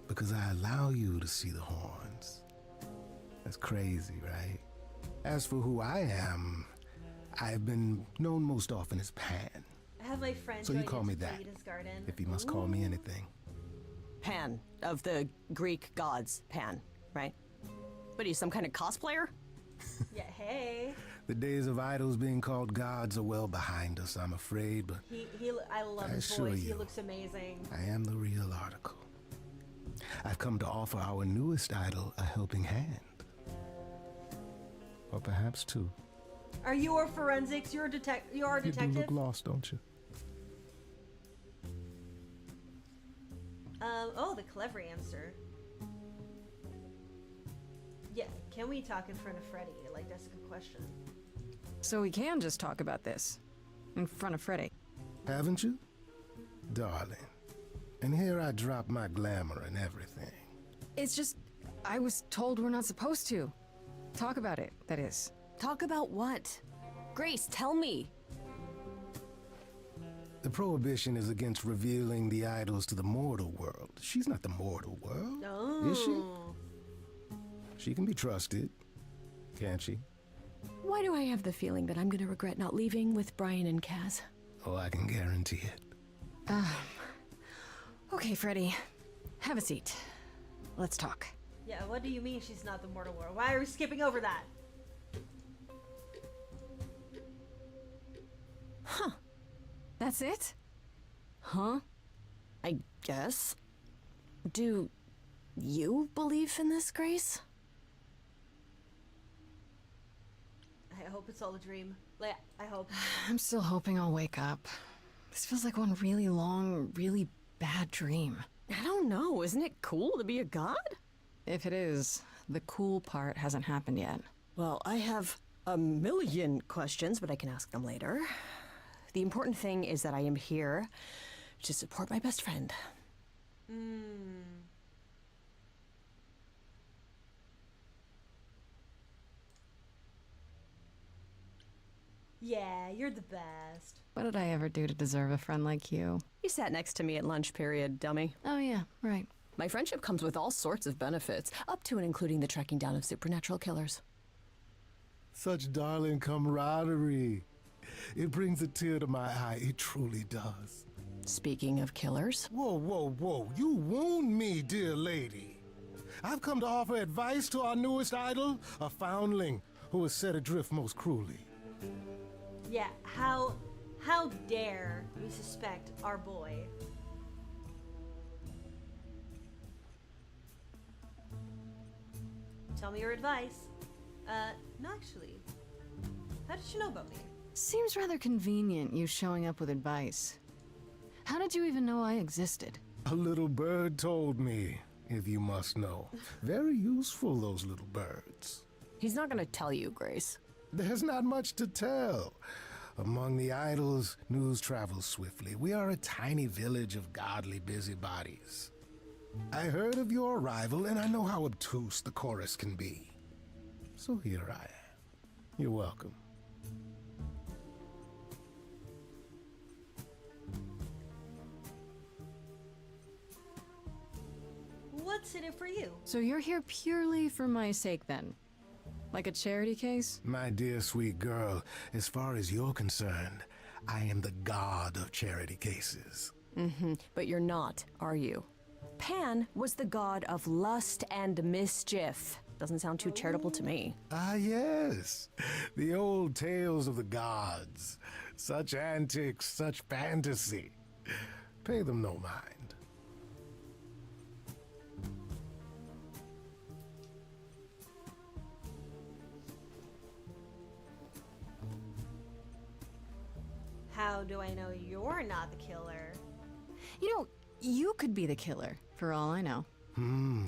because I allow you to see the horns. That's crazy, right? As for who I am, I've been known most often as Pan. I have my friend So you join call me into that, Vita's garden. if you must call me anything. Pan, of the Greek gods, Pan, right? What are you, some kind of cosplayer? Yeah, hey. The days of idols being called gods are well behind us, I'm afraid, but I love I his assure voice. He you, looks amazing. I am the real article. I've come to offer our newest idol a helping hand. Or perhaps two. Are you a forensics? You're a detective. You are a You detective. do look lost, don't you? Oh, the clever answer. Yeah, can we talk in front of Freddy? Like, that's a good question. So we can just talk about this. In front of Freddy. Haven't you? Darling. And here I drop my glamour and everything. It's just... I was told we're not supposed to. Talk about it, that is. Talk about what? Grace, tell me. The prohibition is against revealing the idols to the mortal world. She's not the mortal world, is she? She can be trusted, can't she? Why do I have the feeling that I'm gonna regret not leaving with Brian and Kaz? Oh, I can guarantee it. Okay, Freddy. Have a seat. Let's talk. Yeah, what do you mean she's not the mortal world? Why are we skipping over that? Huh. That's it? Huh? I guess. Do you believe in this, Grace? I hope it's all a dream. Like, I hope. I'm still hoping I'll wake up. This feels like one really long, really bad dream. I don't know. Isn't it cool to be a god? If it is, the cool part hasn't happened yet. Well, I have a million questions, but I can ask them later. The important thing is that I am here to support my best friend. Yeah, you're the best. What did I ever do to deserve a friend like you? You sat next to me at lunch period, dummy. Oh yeah, right. My friendship comes with all sorts of benefits, up to and including the tracking down of supernatural killers. Such darling camaraderie. It brings a tear to my eye. It truly does. Speaking of killers. Whoa, whoa, whoa. You wound me, dear lady. I've come to offer advice to our newest idol, a foundling who was set adrift most cruelly. Yeah, how dare we suspect our boy? Tell me your advice. No, actually. How did you know about me? Seems rather convenient, you showing up with advice. How did you even know I existed? A little bird told me, if you must know. Very useful, those little birds. He's not gonna tell you, Grace. There's not much to tell. Among the idols, news travels swiftly. We are a tiny village of godly busybodies. I heard of your arrival, and I know how obtuse the chorus can be. So here I am. You're welcome. What's in it for you? So you're here purely for my sake then? Like a charity case? My dear sweet girl, as far as you're concerned, I am the god of charity cases. But you're not, are you? Pan was the god of lust and mischief. Doesn't sound too charitable to me. Ah, yes. The old tales of the gods. Such antics, such fantasy. Pay them no mind. How do I know you're not the killer? You know, you could be the killer, for all I know.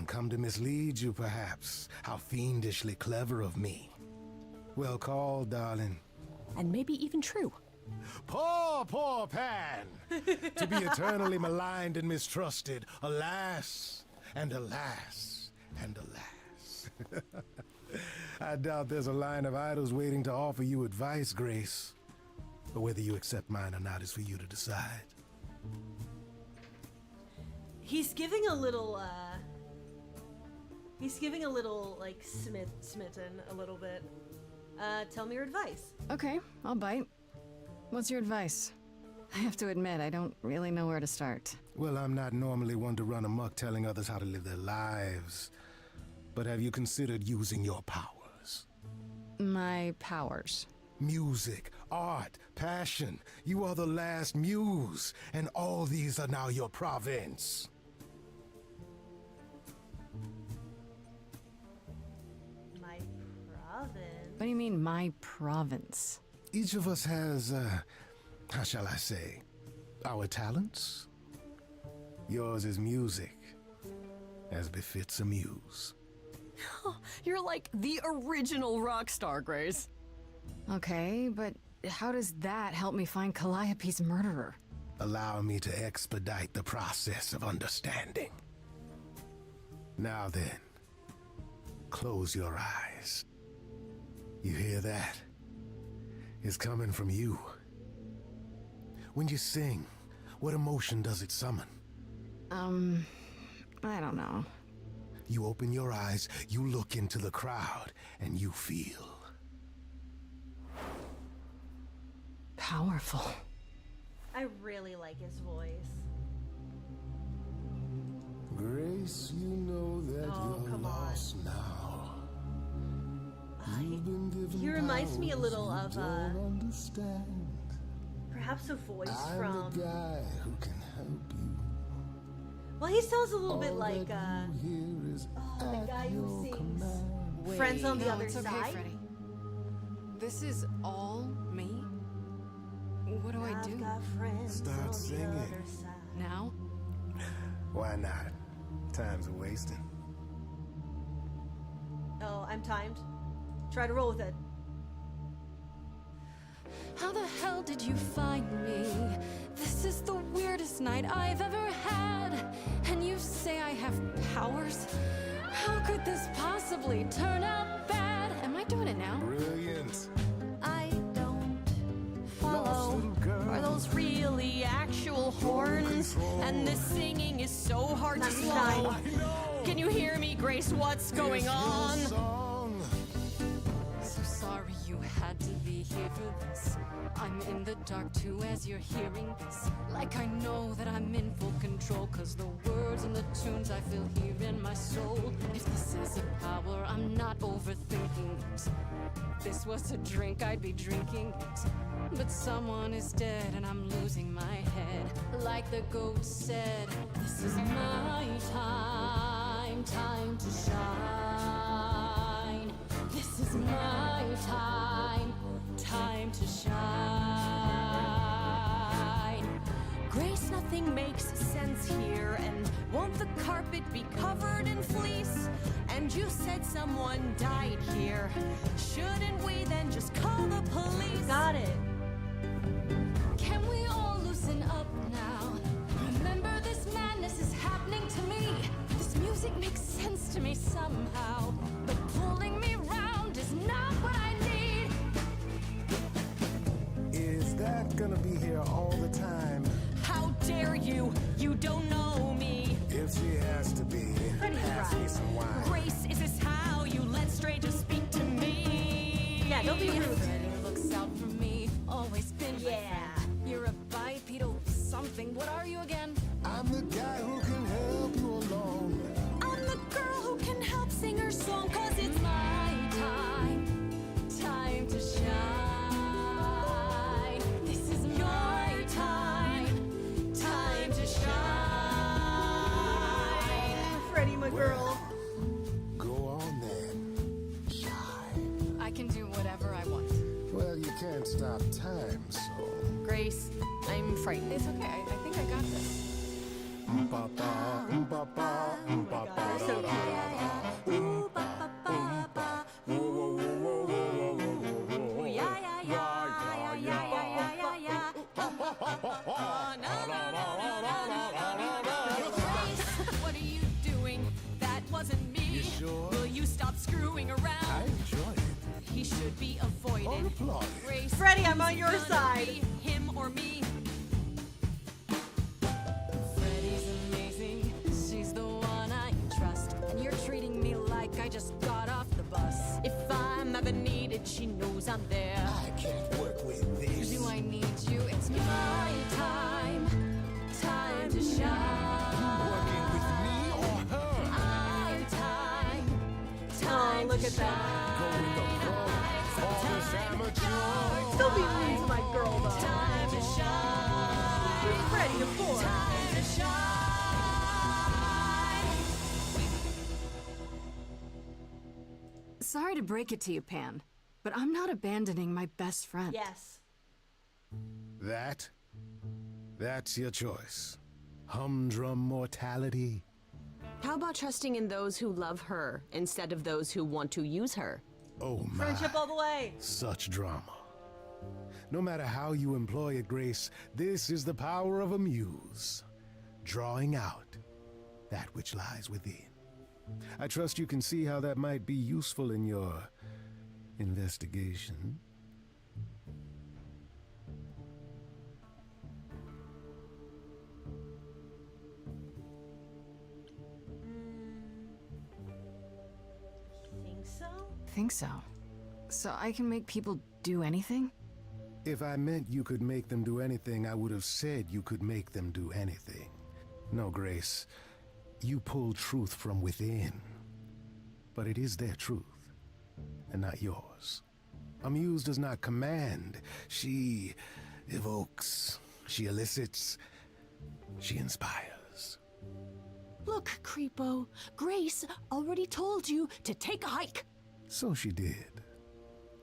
Come to mislead you, perhaps. How fiendishly clever of me. Well called, darling. And maybe even true. Poor, poor Pan! To be eternally maligned and mistrusted. Alas, and alas, and alas. I doubt there's a line of idols waiting to offer you advice, Grace. But whether you accept mine or not is for you to decide. He's giving a little, like, smitten a little bit. Tell me your advice. Okay, I'll bite. What's your advice? I have to admit, I don't really know where to start. Well, I'm not normally one to run amok telling others how to live their lives. But have you considered using your powers? My powers? Music, art, passion. You are the last muse, and all these are now your province. My province? What do you mean, my province? Each of us has, how shall I say, our talents. Yours is music, as befits a muse. You're like the original rock star, Grace. Okay, but how does that help me find Calliope's murderer? Allow me to expedite the process of understanding. Now then, close your eyes. You hear that? It's coming from you. When you sing, what emotion does it summon? I don't know. You open your eyes, you look into the crowd, and you feel. Powerful. I really like his voice. Grace, you know that you're come lost now. You've been given He reminds me a powers little you of, don't understand. perhaps a voice I'm from. the guy who can help you. Well, he sounds a little bit All like that you hear is the at guy who your sings command. Friends on the No, Other it's okay, Side. Freddy. This is all me? What do I I've do? got friends Start on the singing. other side. Now? Why not? Time's a wasting. Oh, I'm timed. Try to roll with it. How the hell did you find me? This is the weirdest night I've ever had. And you say I have powers? How could this possibly turn out bad? Am I doing it now? Brilliant. I don't Lost follow. little girl. Are those really actual horns? And this singing is so hard to swallow. Can you hear me, Grace? What's going on? Song. So sorry you had to be here for this. I'm in the dark too as you're hearing this. Like I know that I'm in full control, 'cause the words and the tunes I feel here in my soul. If this is a power, I'm not overthinking it. If this was a drink, I'd be drinking it. But someone is dead and I'm losing my head. Like the goat said, this is my time, time to shine. This is my time, time to shine. Grace, nothing makes sense here. And won't the carpet be covered in fleece? And you said someone died here. Shouldn't we then just call the police? Got it. Can we all loosen up now? Remember, this madness is happening to me. This music makes sense to me somehow. But pulling me round is not what I need. Is that gonna be here all the time? How dare you? You don't know me. If she has to be, Pretty pass me right. some wine. Grace, is this how you let strangers speak to me? Yeah, don't be rude. Freddy looks out for me, always been my Yeah. friend. You're a bipedal something. What are you again? I'm the guy who can help you along. I'm the girl who can help sing her song, 'cause it's My time, time to shine. This is my time, time to shine. Freddie, my girl. Go on then. Shine. I can do whatever I want. Well, you can't stop time, so. Grace, I'm frightened. It's okay. I think I got this. Ba-ba, ba-ba, ba-ba, You're so cute. What are you doing? That wasn't me. You sure? Will you stop screwing I around? enjoy it. He should be avoided. All applauded. Grace, Freddie, I'm on your who's gonna side. be him or me? Freddy's amazing. She's the one I trust. And you're treating me like I just got off the bus. If I'm ever needed, she knows I'm there. I can't work with this. Do I need you? It's my time, time to shine. Working with me or her? My time, Oh, time look to at that. Go with the flow. All this amateur. Don't be mean to my girl, though. Time to shine. Who's Freddie, of course. Time to shine. Sorry to break it to you, Pan, but I'm not abandoning my best friend. Yes. That's your choice. Humdrum mortality. How about trusting in those who love her instead of those who want to use her? Oh my. Friendship all the way. Such drama. No matter how you employ it, Grace, this is the power of a muse. Drawing out that which lies within. I trust you can see how that might be useful in your investigation. Think so? Think so. So I can make people do anything? If I meant you could make them do anything, I would have said you could make them do anything. No, Grace. you pull truth from within. But it is their truth, and not yours. A muse does not command. She evokes. She elicits. She inspires. Look, Creepo, Grace already told you to take a hike. So she did.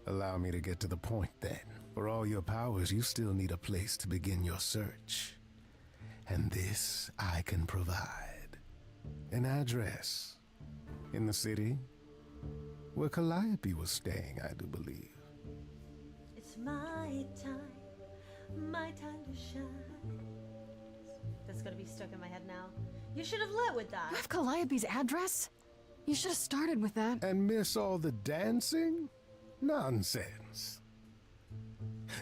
Allow me to get to the point then. For all your powers, you still need a place to begin your search. And this I can provide. An address. In the city. Where Calliope was staying, I do believe. It's my time to shine. That's gonna be stuck in my head now. You should have led with that. You have Calliope's address? You should have started with that. And miss all the dancing? Nonsense.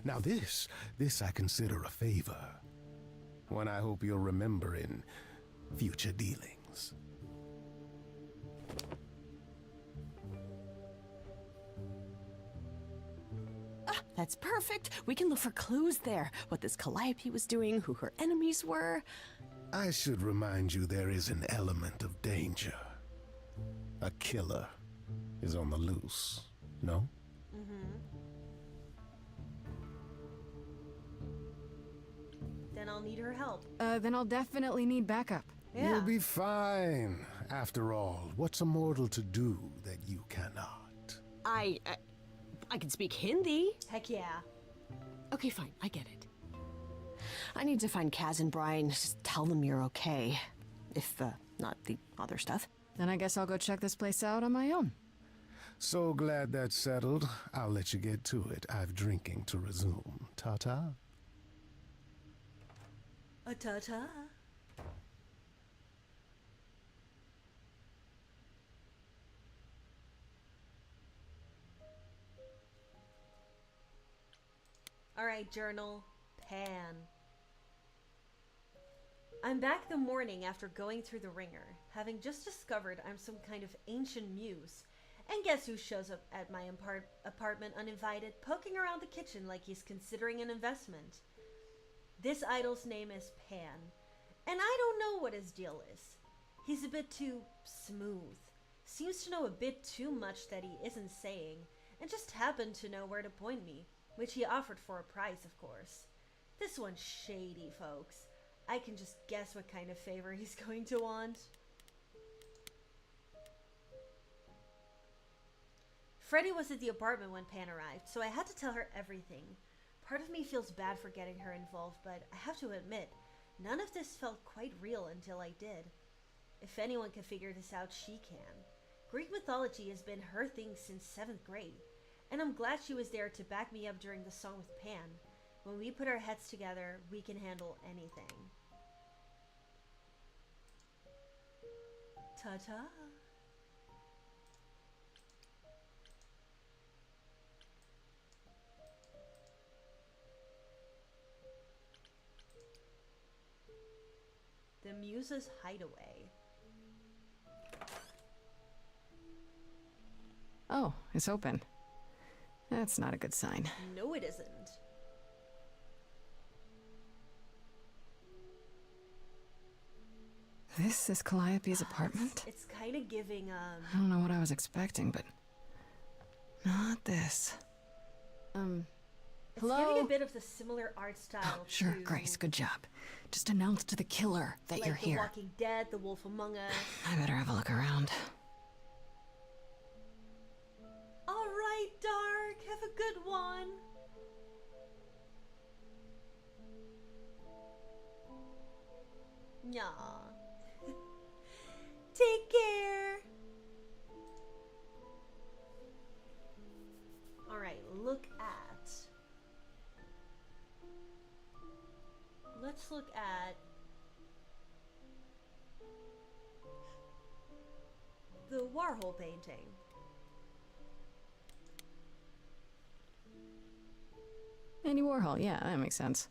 Now this I consider a favor. One I hope you'll remember in future dealings. That's perfect. We can look for clues there. What this Calliope was doing, who her enemies were. I should remind you there is an element of danger. A killer is on the loose, no? Then I'll need her help. Then I'll definitely need backup. Yeah. You'll be fine. After all, what's a mortal to do that you cannot? I can speak Hindi. Heck yeah. Okay, fine. I get it. I need to find Kaz and Brian. Just tell them you're okay. If, not the other stuff. Then I guess I'll go check this place out on my own. So glad that's settled. I'll let you get to it. I've drinking to resume. Ta-ta. A ta-ta. Alright, journal. Pan. I'm back the morning after going through the ringer, having just discovered I'm some kind of ancient muse. And guess who shows up at my apartment uninvited, poking around the kitchen like he's considering an investment. This idol's name is Pan, and I don't know what his deal is. He's a bit too smooth, seems to know a bit too much that he isn't saying, and just happened to know where to point me, which he offered for a price, of course. This one's shady, folks. I can just guess what kind of favor he's going to want. Freddie was at the apartment when Pan arrived, so I had to tell her everything. Part of me feels bad for getting her involved, but I have to admit, none of this felt quite real until I did. If anyone can figure this out, she can. Greek mythology has been her thing since 7th grade, and I'm glad she was there to back me up during the song with Pan. When we put our heads together, we can handle anything. Ta-ta. The Muse's Hideaway. Oh, it's open. That's not a good sign. No, it isn't. This is Calliope's apartment? It's kind of giving, I don't know what I was expecting, but not this. It's hello? giving a bit of the similar art style. Oh, sure, to, Grace, good job. Just announce to the killer that like you're The here. Walking Dead, The Wolf Among Us. I better have a look around. All right, Dark, have a good one. Nah. Take care. All right, let's look at the Warhol painting. Andy Warhol, yeah, that makes sense.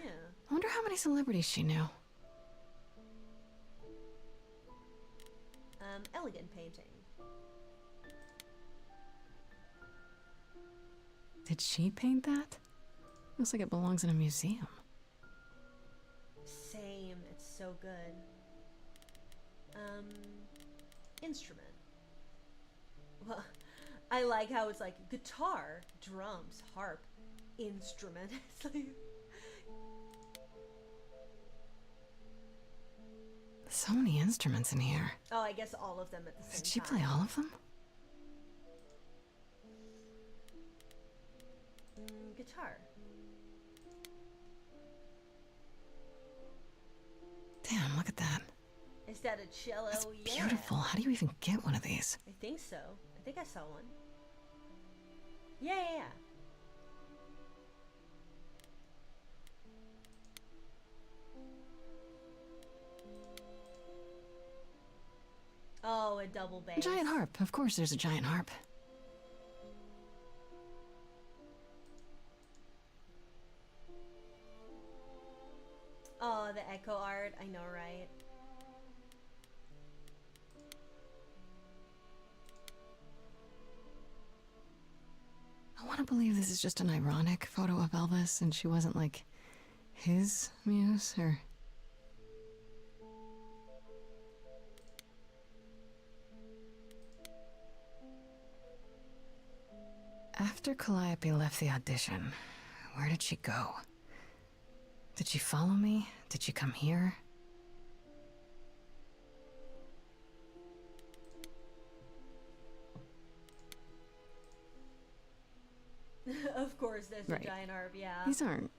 Yeah. I wonder how many celebrities she knew. Elegant painting. Did she paint that? Looks like it belongs in a museum. Same, it's so good. Instrument. Well, I like how it's like guitar, drums, harp, instrument. It's like... So many instruments in here. Oh, I guess all of them at the same time. Did she play all of them? Guitar. Damn, look at that. Is that a cello? That's Yeah. beautiful. How do you even get one of these? I think so. I think I saw one. Yeah. Oh, a double bass. A giant harp. Of course there's a giant harp. Oh, the echo art. I know, right? I want to believe this is just an ironic photo of Elvis and she wasn't like his muse or... After Calliope left the audition, where did she go? Did she follow me? Did she come here? Of course, there's Right. a giant harp, yeah. These aren't...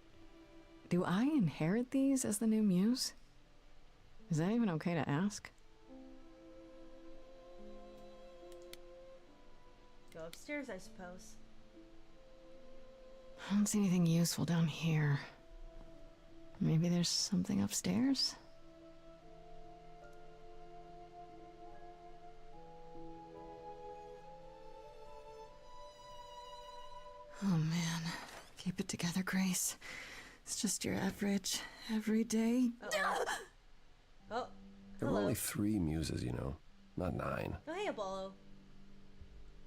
Do I inherit these as the new muse? Is that even okay to ask? Go upstairs, I suppose. I don't see anything useful down here. Maybe there's something upstairs? Oh man, keep it together, Grace. It's just your average, everyday... Oh, There were hello. only 3 muses, you know, not 9. Oh, hey, Apollo.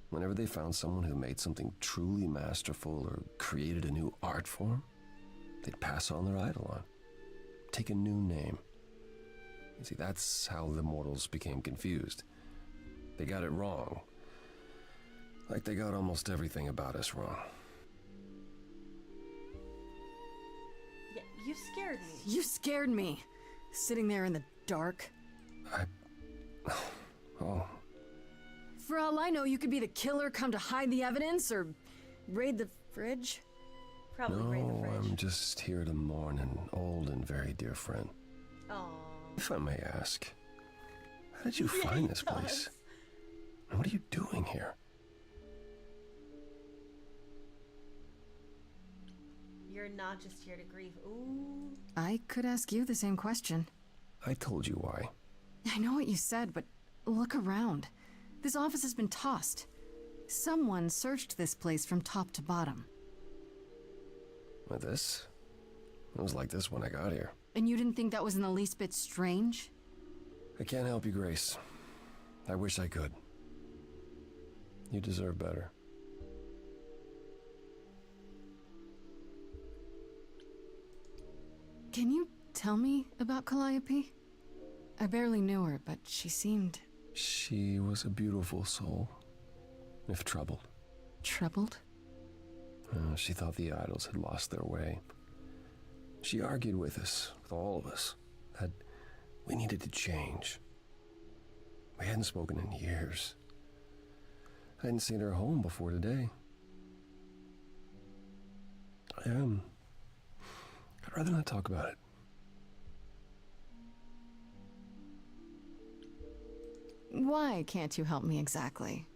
Whenever they found someone who made something truly masterful or created a new art form, they'd pass on their idol on. Take a new name. You see, that's how the mortals became confused. They got it wrong. Like they got almost everything about us wrong. Yeah, you scared me. You scared me. Sitting there in the dark. Oh, For all I know, you could be the killer come to hide the evidence or raid the fridge. Probably raid the no, fridge. I'm just here to mourn an old and very dear friend. Aww. If I may ask, how did you find this place? And what are you doing here? You're not just here to grieve. Ooh. I could ask you the same question. I told you why. I know what you said, but look around. This office has been tossed. Someone searched this place from top to bottom. With this? It was like this when I got here. And you didn't think that was in the least bit strange? I can't help you, Grace. I wish I could. You deserve better. Can you tell me about Calliope? I barely knew her, but she seemed... She was a beautiful soul, if troubled. Troubled? She thought the idols had lost their way. She argued with us, with all of us, that we needed to change. We hadn't spoken in years. I hadn't seen her home before today. I'd rather not talk about it. Why can't you help me exactly?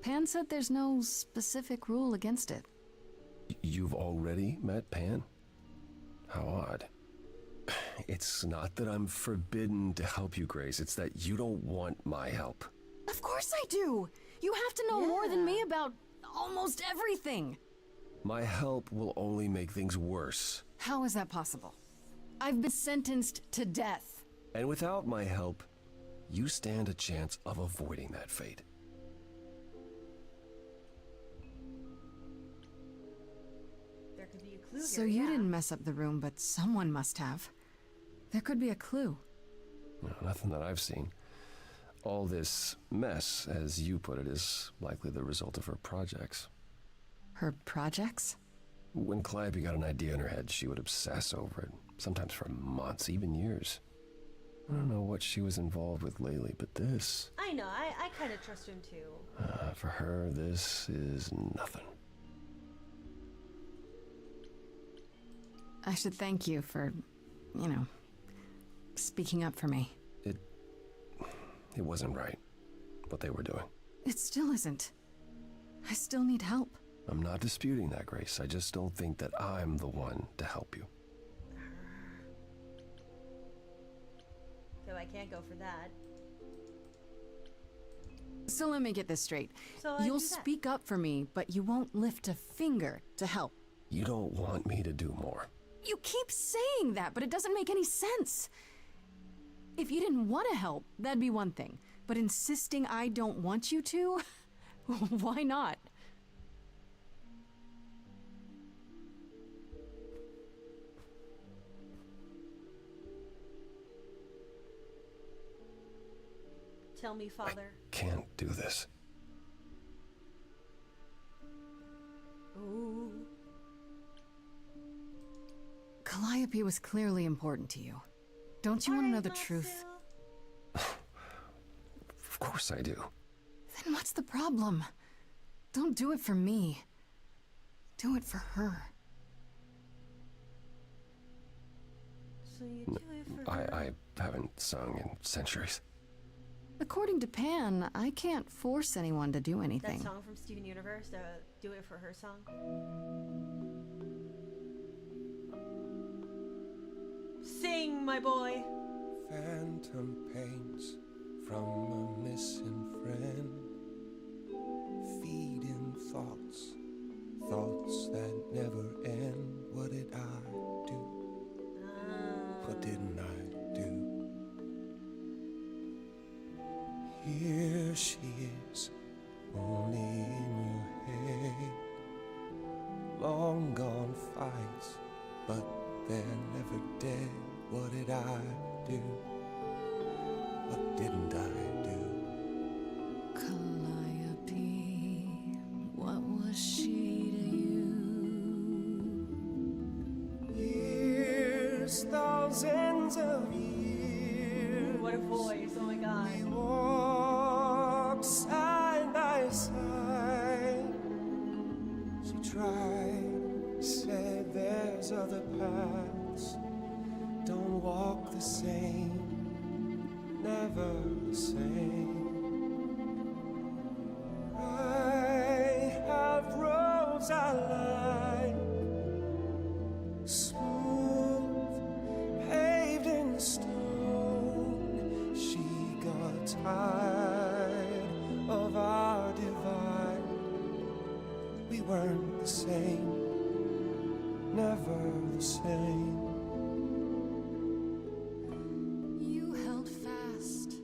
Pan said there's no specific rule against it. You've already met Pan? How odd. It's not that I'm forbidden to help you, Grace. It's that you don't want my help. Of course I do! You have to know more than me about almost everything! My help will only make things worse. How is that possible? I've been sentenced to death. And without my help, you stand a chance of avoiding that fate. There could be a clue So here, you yeah. didn't mess up the room, but someone must have. There could be a clue. No, nothing that I've seen. All this mess, as you put it, is likely the result of her projects. Her projects? When Calliope got an idea in her head, she would obsess over it, sometimes for months, even years. I don't know what she was involved with lately, but this... I know, I kind of trust him too. For her, this is nothing. I should thank you for, speaking up for me. It wasn't right, what they were doing. It still isn't. I still need help. I'm not disputing that, Grace. I just don't think that I'm the one to help you. So I can't go for that. So let me get this straight. So You'll speak up for me, but you won't lift a finger to help. You don't want me to do more. You keep saying that, but it doesn't make any sense. If you didn't want to help, that'd be one thing. But insisting I don't want you to? Why not? Tell me, Father. Can't do this. Ooh. Calliope was clearly important to you. Don't you want to know the truth? Of course I do. Then what's the problem? Don't do it for me. Do it for her. So you do it for her? I haven't sung in centuries. According to Pan, I can't force anyone to do anything. That song from Steven Universe, the Do It For Her song? Sing, my boy! Phantom pains from a missing friend, feeding thoughts, thoughts that never end. What did I do? What didn't I do? Here she is, only in your head. Long gone fights, but they're never dead. What did I do? What didn't I do? Calliope, what was she to you? Years, thousands of years. What a voice, oh my god. We walked side by side. She tried, said there's other paths. Don't walk the same, never the same. I have roads I like, smooth, paved in stone. She got tired of our divide. We weren't the same, never the same. You held fast.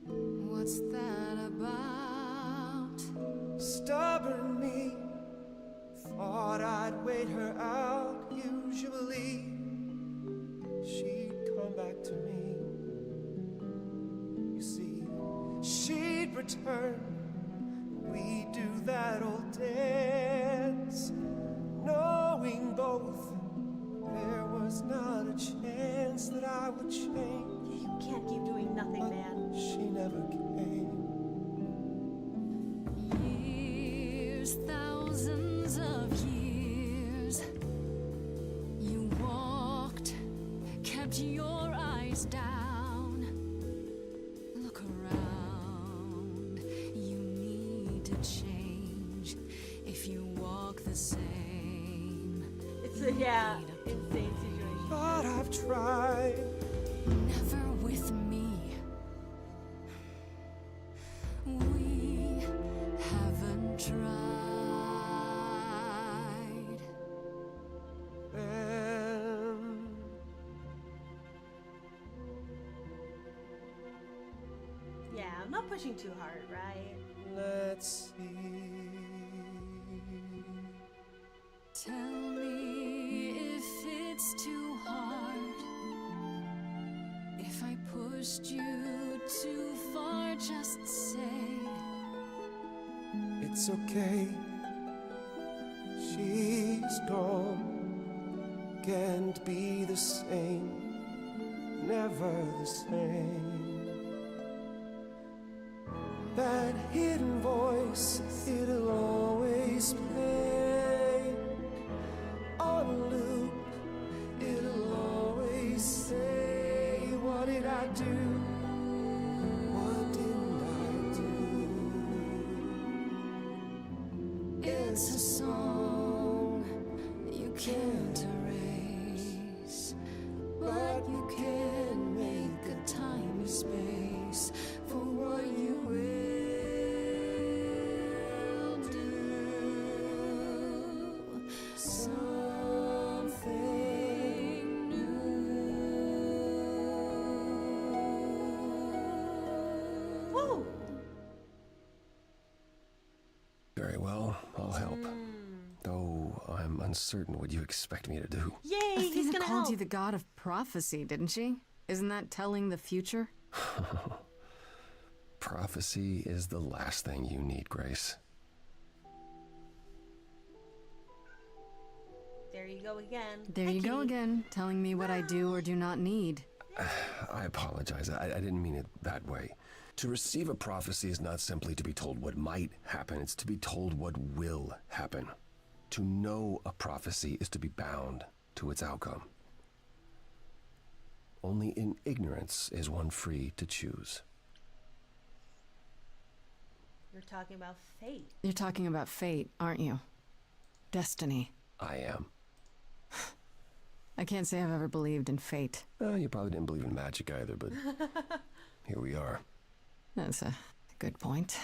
What's that about? Stubborn me, thought I'd wait her out. Usually she'd come back to me. You see, she'd return. We'd do that old dance, knowing both there was not a chance that I would change. You can't keep doing nothing, man. She never came. Years, thousands of years. You walked, kept your eyes down. Look around. You need to change if you walk the same. It's a, yeah, insane situation. But I've tried. Never with me. We haven't tried. Yeah, I'm not pushing too hard, right? Let's see. Tell me if it's too hard. If I pushed you too far, just say it's okay. She's gone, can't be the same, never the same. That hidden voice, it'll always play on a loop. It'll always say, what did I do? What didn't I do? it's a song you can't erase, but you can make a tiny space for what you will do. Something new. Woo! Very well, I'll help. Though I'm uncertain what you expect me to do. Yay, he's Athena gonna called help. you the god of prophecy, didn't she? Isn't that telling the future? Prophecy is the last thing you need, Grace. There you go again. There Hi, you go kitty. again, telling me what I do or do not need. I apologize. I didn't mean it that way. To receive a prophecy is not simply to be told what might happen, it's to be told what will happen. To know a prophecy is to be bound to its outcome. Only in ignorance is one free to choose. You're talking about fate. You're talking about fate, aren't you? Destiny. I am. I can't say I've ever believed in fate. You probably didn't believe in magic either, but here we are. That's a good point.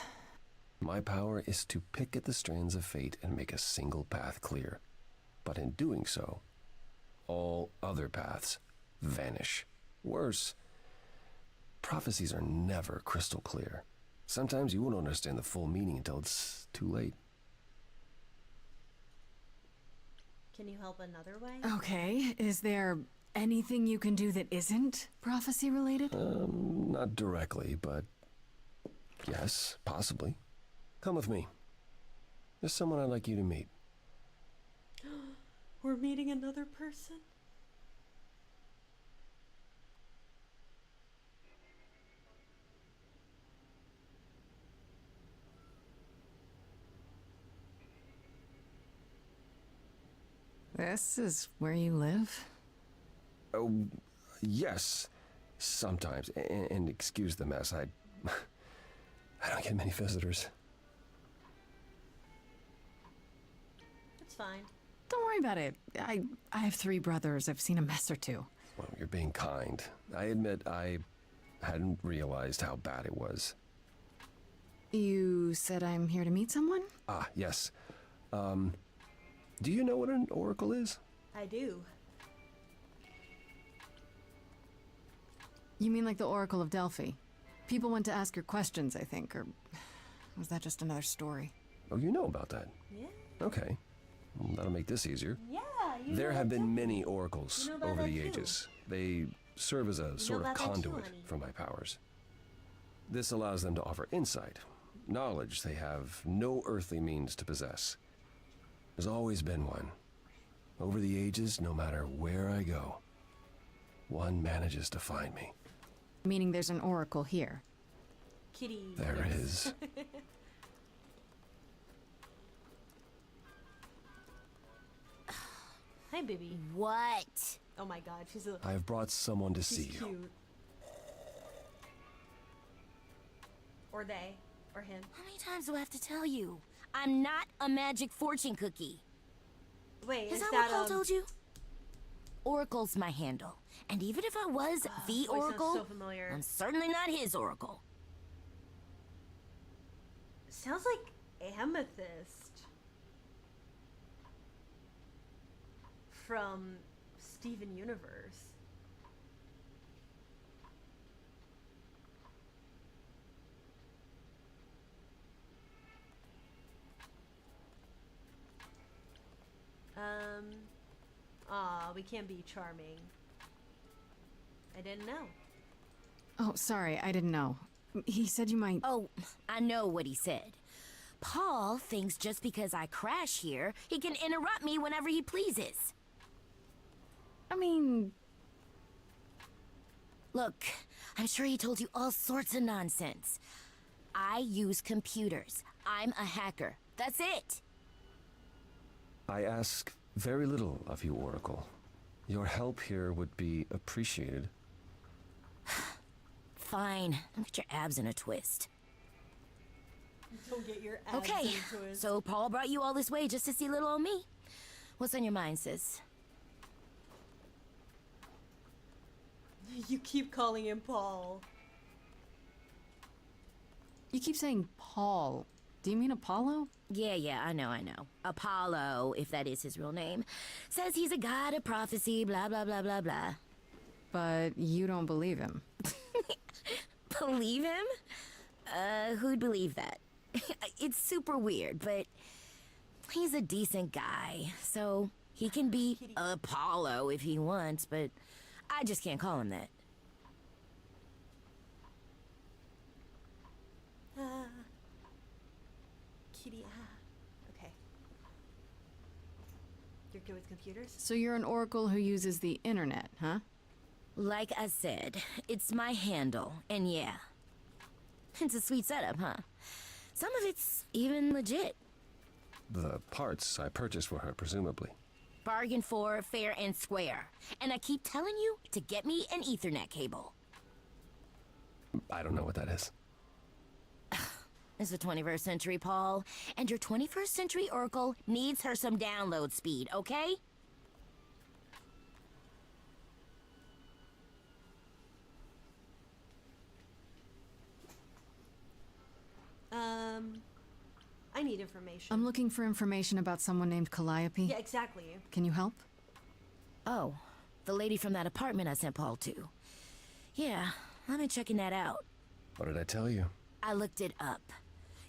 My power is to pick at the strands of fate and make a single path clear. But in doing so, all other paths vanish. Worse, prophecies are never crystal clear. Sometimes you won't understand the full meaning until it's too late. Can you help another way? Okay, is there anything you can do that isn't prophecy related? Not directly, but yes, possibly. Come with me. There's someone I'd like you to meet. We're meeting another person? This is where you live? Oh, yes, sometimes. And excuse the mess. I don't get many visitors. It's fine. Don't worry about it. I have 3 brothers. I've seen a mess or two. Well, you're being kind. I admit I hadn't realized how bad it was. You said I'm here to meet someone? Ah, yes. Do you know what an oracle is? I do. You mean like the Oracle of Delphi? People went to ask her questions, I think, or was that just another story? Oh, you know about that? Yeah. Okay. Well, that'll make this easier. Yeah. You There know have that been too. many oracles You know about over that the too. ages. They serve as a sort of about that too, conduit honey. for my powers. This allows them to offer insight, knowledge they have no earthly means to possess. There's always been one. Over the ages, no matter where I go, one manages to find me. Meaning there's an oracle here. Kitty. There is. Hi, baby. What? Oh my god, she's a. I have brought someone to She's see cute. you. Or they. Or him. How many times do I have to tell you? I'm not a magic fortune cookie. Wait, Is is that what Paul told you? Oracle's my handle. And even if I was the voice sounds Oracle, so familiar. I'm certainly not his Oracle. Sounds like Amethyst. From Steven Universe. Aw, we can't be charming. I didn't know. Oh, sorry, I didn't know. He said you might... Oh, I know what he said. Paul thinks just because I crash here, he can interrupt me whenever he pleases. I mean... Look, I'm sure he told you all sorts of nonsense. I use computers. I'm a hacker. That's it. I ask very little of you, Oracle. Your help here would be appreciated. Fine. Don't get your abs in a twist. Don't get your abs Okay, in a twist. so Paul brought you all this way just to see little old me. What's on your mind, sis? You keep calling him Paul. You keep saying Paul. Do you mean Apollo? Yeah, I know. Apollo, if that is his real name, says he's a god of prophecy, blah, blah, blah, blah, blah. But you don't believe him. Believe him? Who'd believe that? It's super weird, but he's a decent guy, so he can be Apollo if he wants, but I just can't call him that. Kitty, okay. You're good with computers? So you're an oracle who uses the internet, huh? Like I said, it's my handle, and yeah. It's a sweet setup, huh? Some of it's even legit. The parts I purchased for her, presumably. Bargain for, fair and square. And I keep telling you to get me an Ethernet cable. I don't know what that is. It's the 21st century, Paul. And your 21st century Oracle needs her some download speed, okay? I need information. I'm looking for information about someone named Calliope. Yeah, exactly. Can you help? Oh, the lady from that apartment I sent Paul to. Yeah, I've been checking that out. What did I tell you? I looked it up.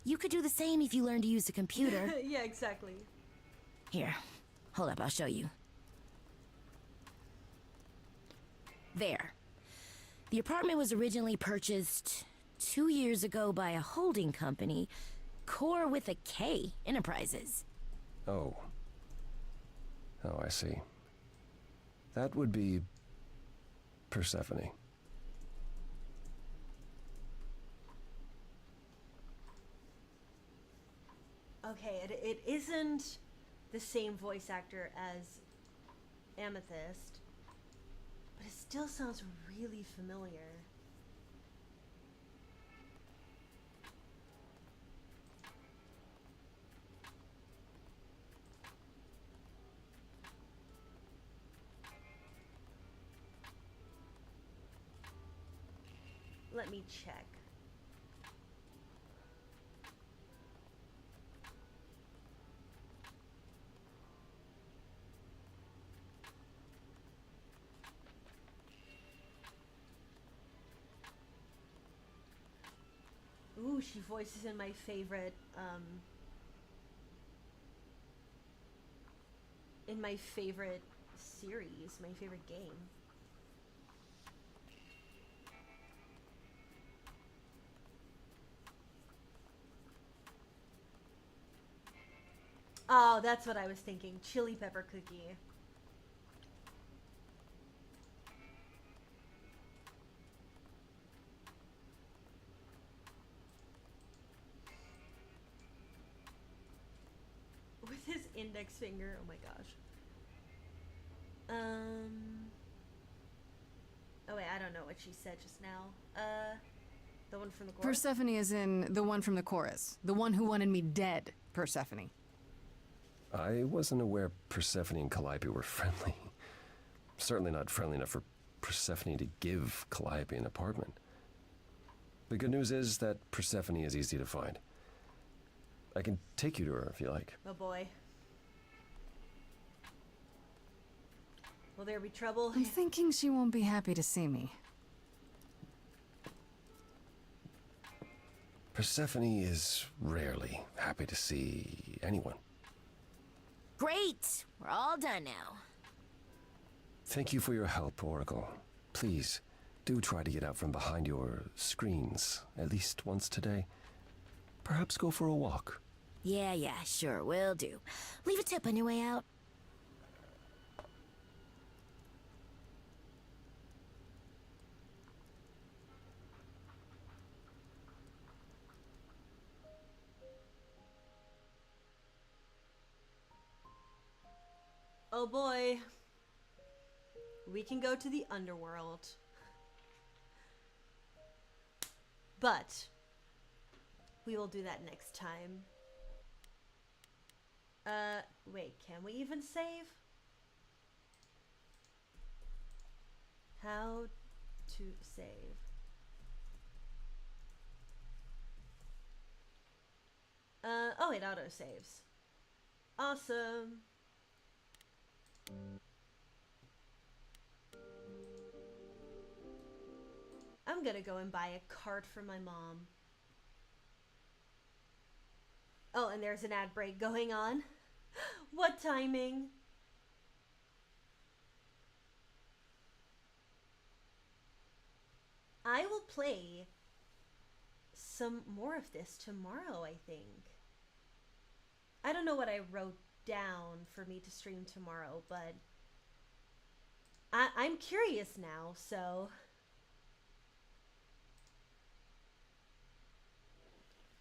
You could do the same if you learned to use the computer. Yeah, exactly. Here, hold up, I'll show you. There. The apartment was originally purchased 2 years ago by a holding company, Core with a K Enterprises. Oh. Oh, I see. That would be Persephone. Okay, it isn't the same voice actor as Amethyst, but it still sounds really familiar. Let me check. Ooh, she voices in my favorite, series, my favorite game. Oh, that's what I was thinking. Chili pepper cookie. With his index finger. Oh my gosh. Oh wait, I don't know what she said just now. The one from the chorus? Persephone is in the one from the chorus. The one who wanted me dead, Persephone. I wasn't aware Persephone and Calliope were friendly. Certainly not friendly enough for Persephone to give Calliope an apartment. The good news is that Persephone is easy to find. I can take you to her if you like. Oh boy. Will there be trouble? I'm thinking she won't be happy to see me. Persephone is rarely happy to see anyone. Great! We're all done now. Thank you for your help, Oracle. Please, Do try to get out from behind your screens at least once today. Perhaps go for a walk. Yeah, sure, will do. Leave a tip on your way out. Oh boy. We can go to the underworld. But we will do that next time. Wait, can we even save? How to save? Oh, it auto saves. Awesome. I'm gonna go and buy a cart for my mom. Oh, and there's an ad break going on. What timing? I will play some more of this tomorrow, I think. I don't know what I wrote down for me to stream tomorrow, but I'm curious now, so...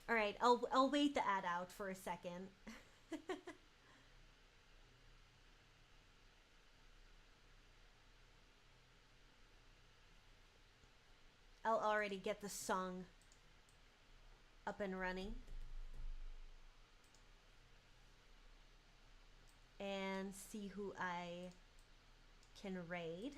Alright, I'll wait the ad out for a second. I'll already get the song up and running. And see who I can raid.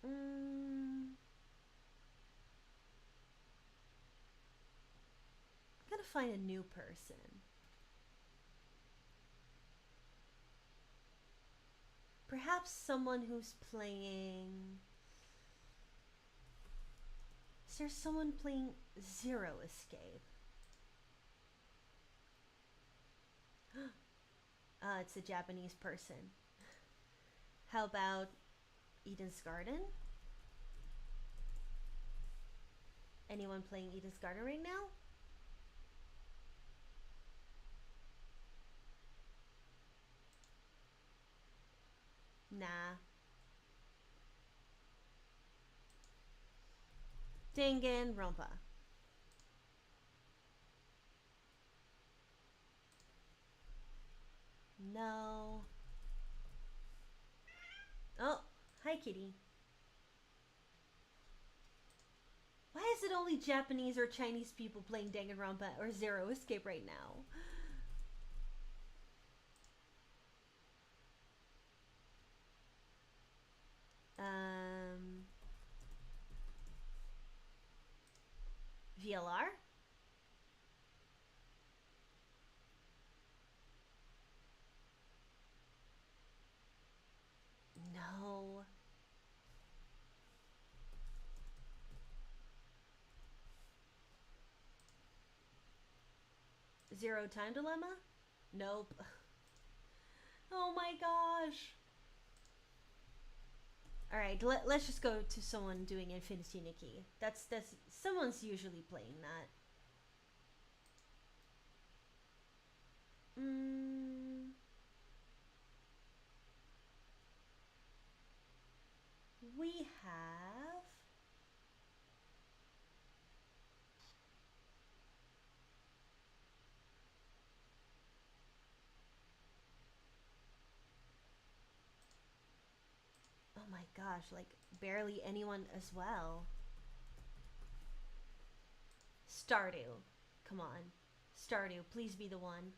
I'm gonna find a new person. Perhaps someone who's playing... Is there someone playing Zero Escape? It's a Japanese person. How about Eden's Garden? Anyone playing Eden's Garden right now? Nah. Danganronpa. No. Oh, hi kitty. Why is it only Japanese or Chinese people playing Danganronpa or Zero Escape right now? VLR? No. Zero Time Dilemma? Nope. Oh my gosh. Alright, let's just go to someone doing Infinity Nikki. That's someone's usually playing that. We have... Oh my gosh, like barely anyone as well. Stardew. Come on. Stardew, please be the one.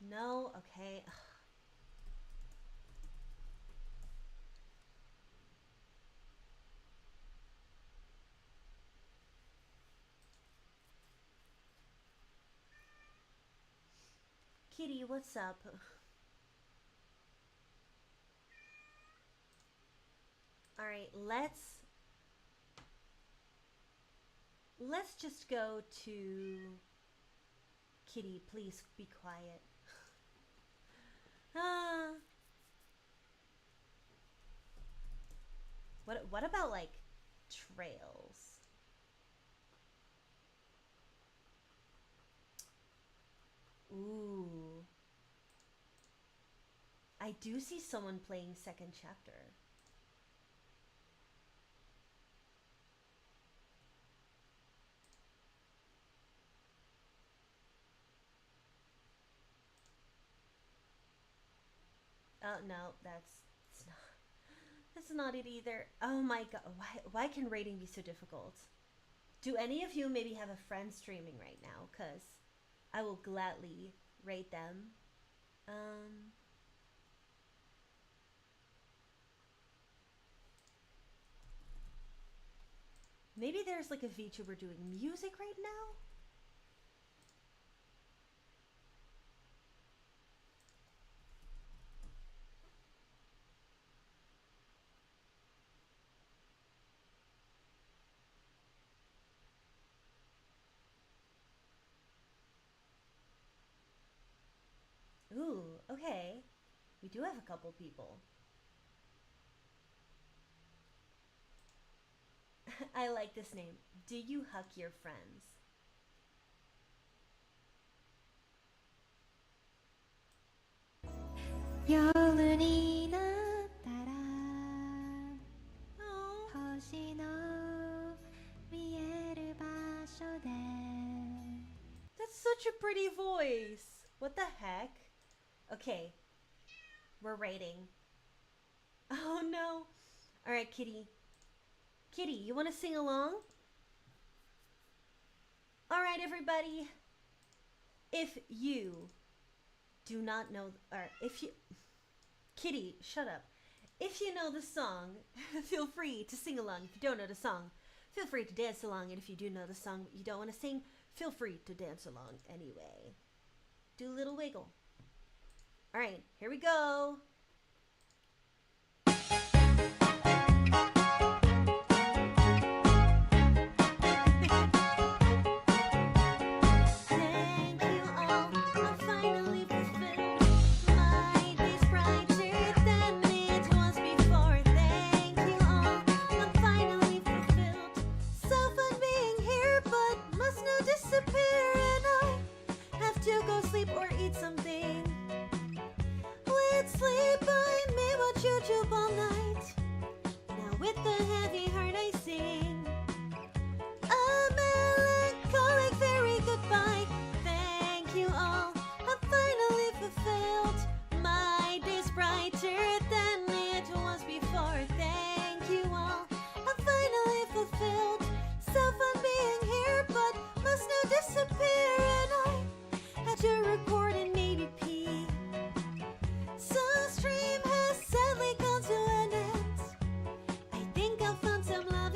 No? Okay. Kitty, what's up? Alright, let's just go to Kitty, please be quiet. What about like trails? Ooh. I do see someone playing second chapter. Oh no, that's not it either. Oh my god, why can rating be so difficult? Do any of you maybe have a friend streaming right now? Cause I will gladly rate them. Maybe there's like a VTuber doing music right now? Ooh, okay. We do have a couple people. I like this name. Do you huck your friends? That's such a pretty voice. What the heck? Okay, we're rating. Oh no. Alright, Kitty. Kitty, you want to sing along? Alright, everybody. If you do not know, or if you... Kitty, shut up. If you know the song, feel free to sing along. If you don't know the song, feel free to dance along. And if you do know the song but you don't want to sing, feel free to dance along anyway. Do a little wiggle. Alright, here we go. Some stream has sadly gone to an end. I think I found some love.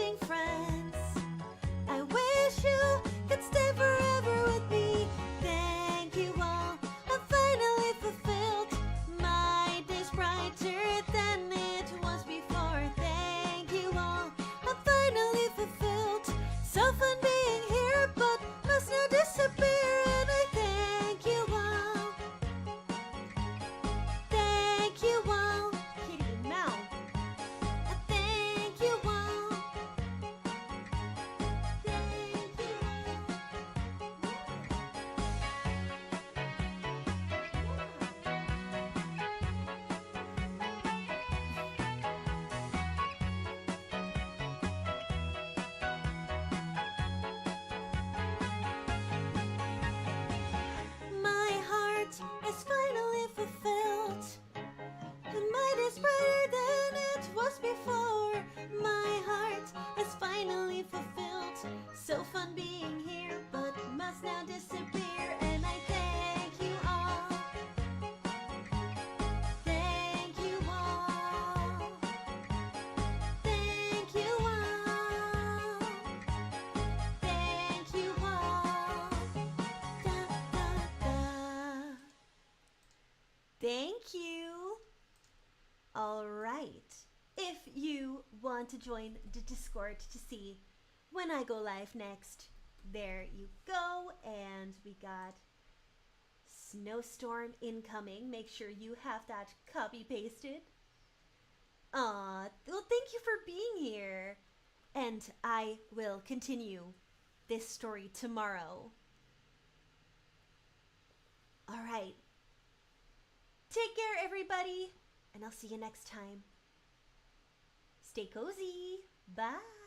Thank you. All right. If you want to join the Discord to see when I go live next, there you go. And we got Snowstorm incoming. Make sure you have that copy pasted. Well, thank you for being here. And I will continue this story tomorrow. All right. Take care, everybody. And I'll see you next time. Stay cozy. Bye.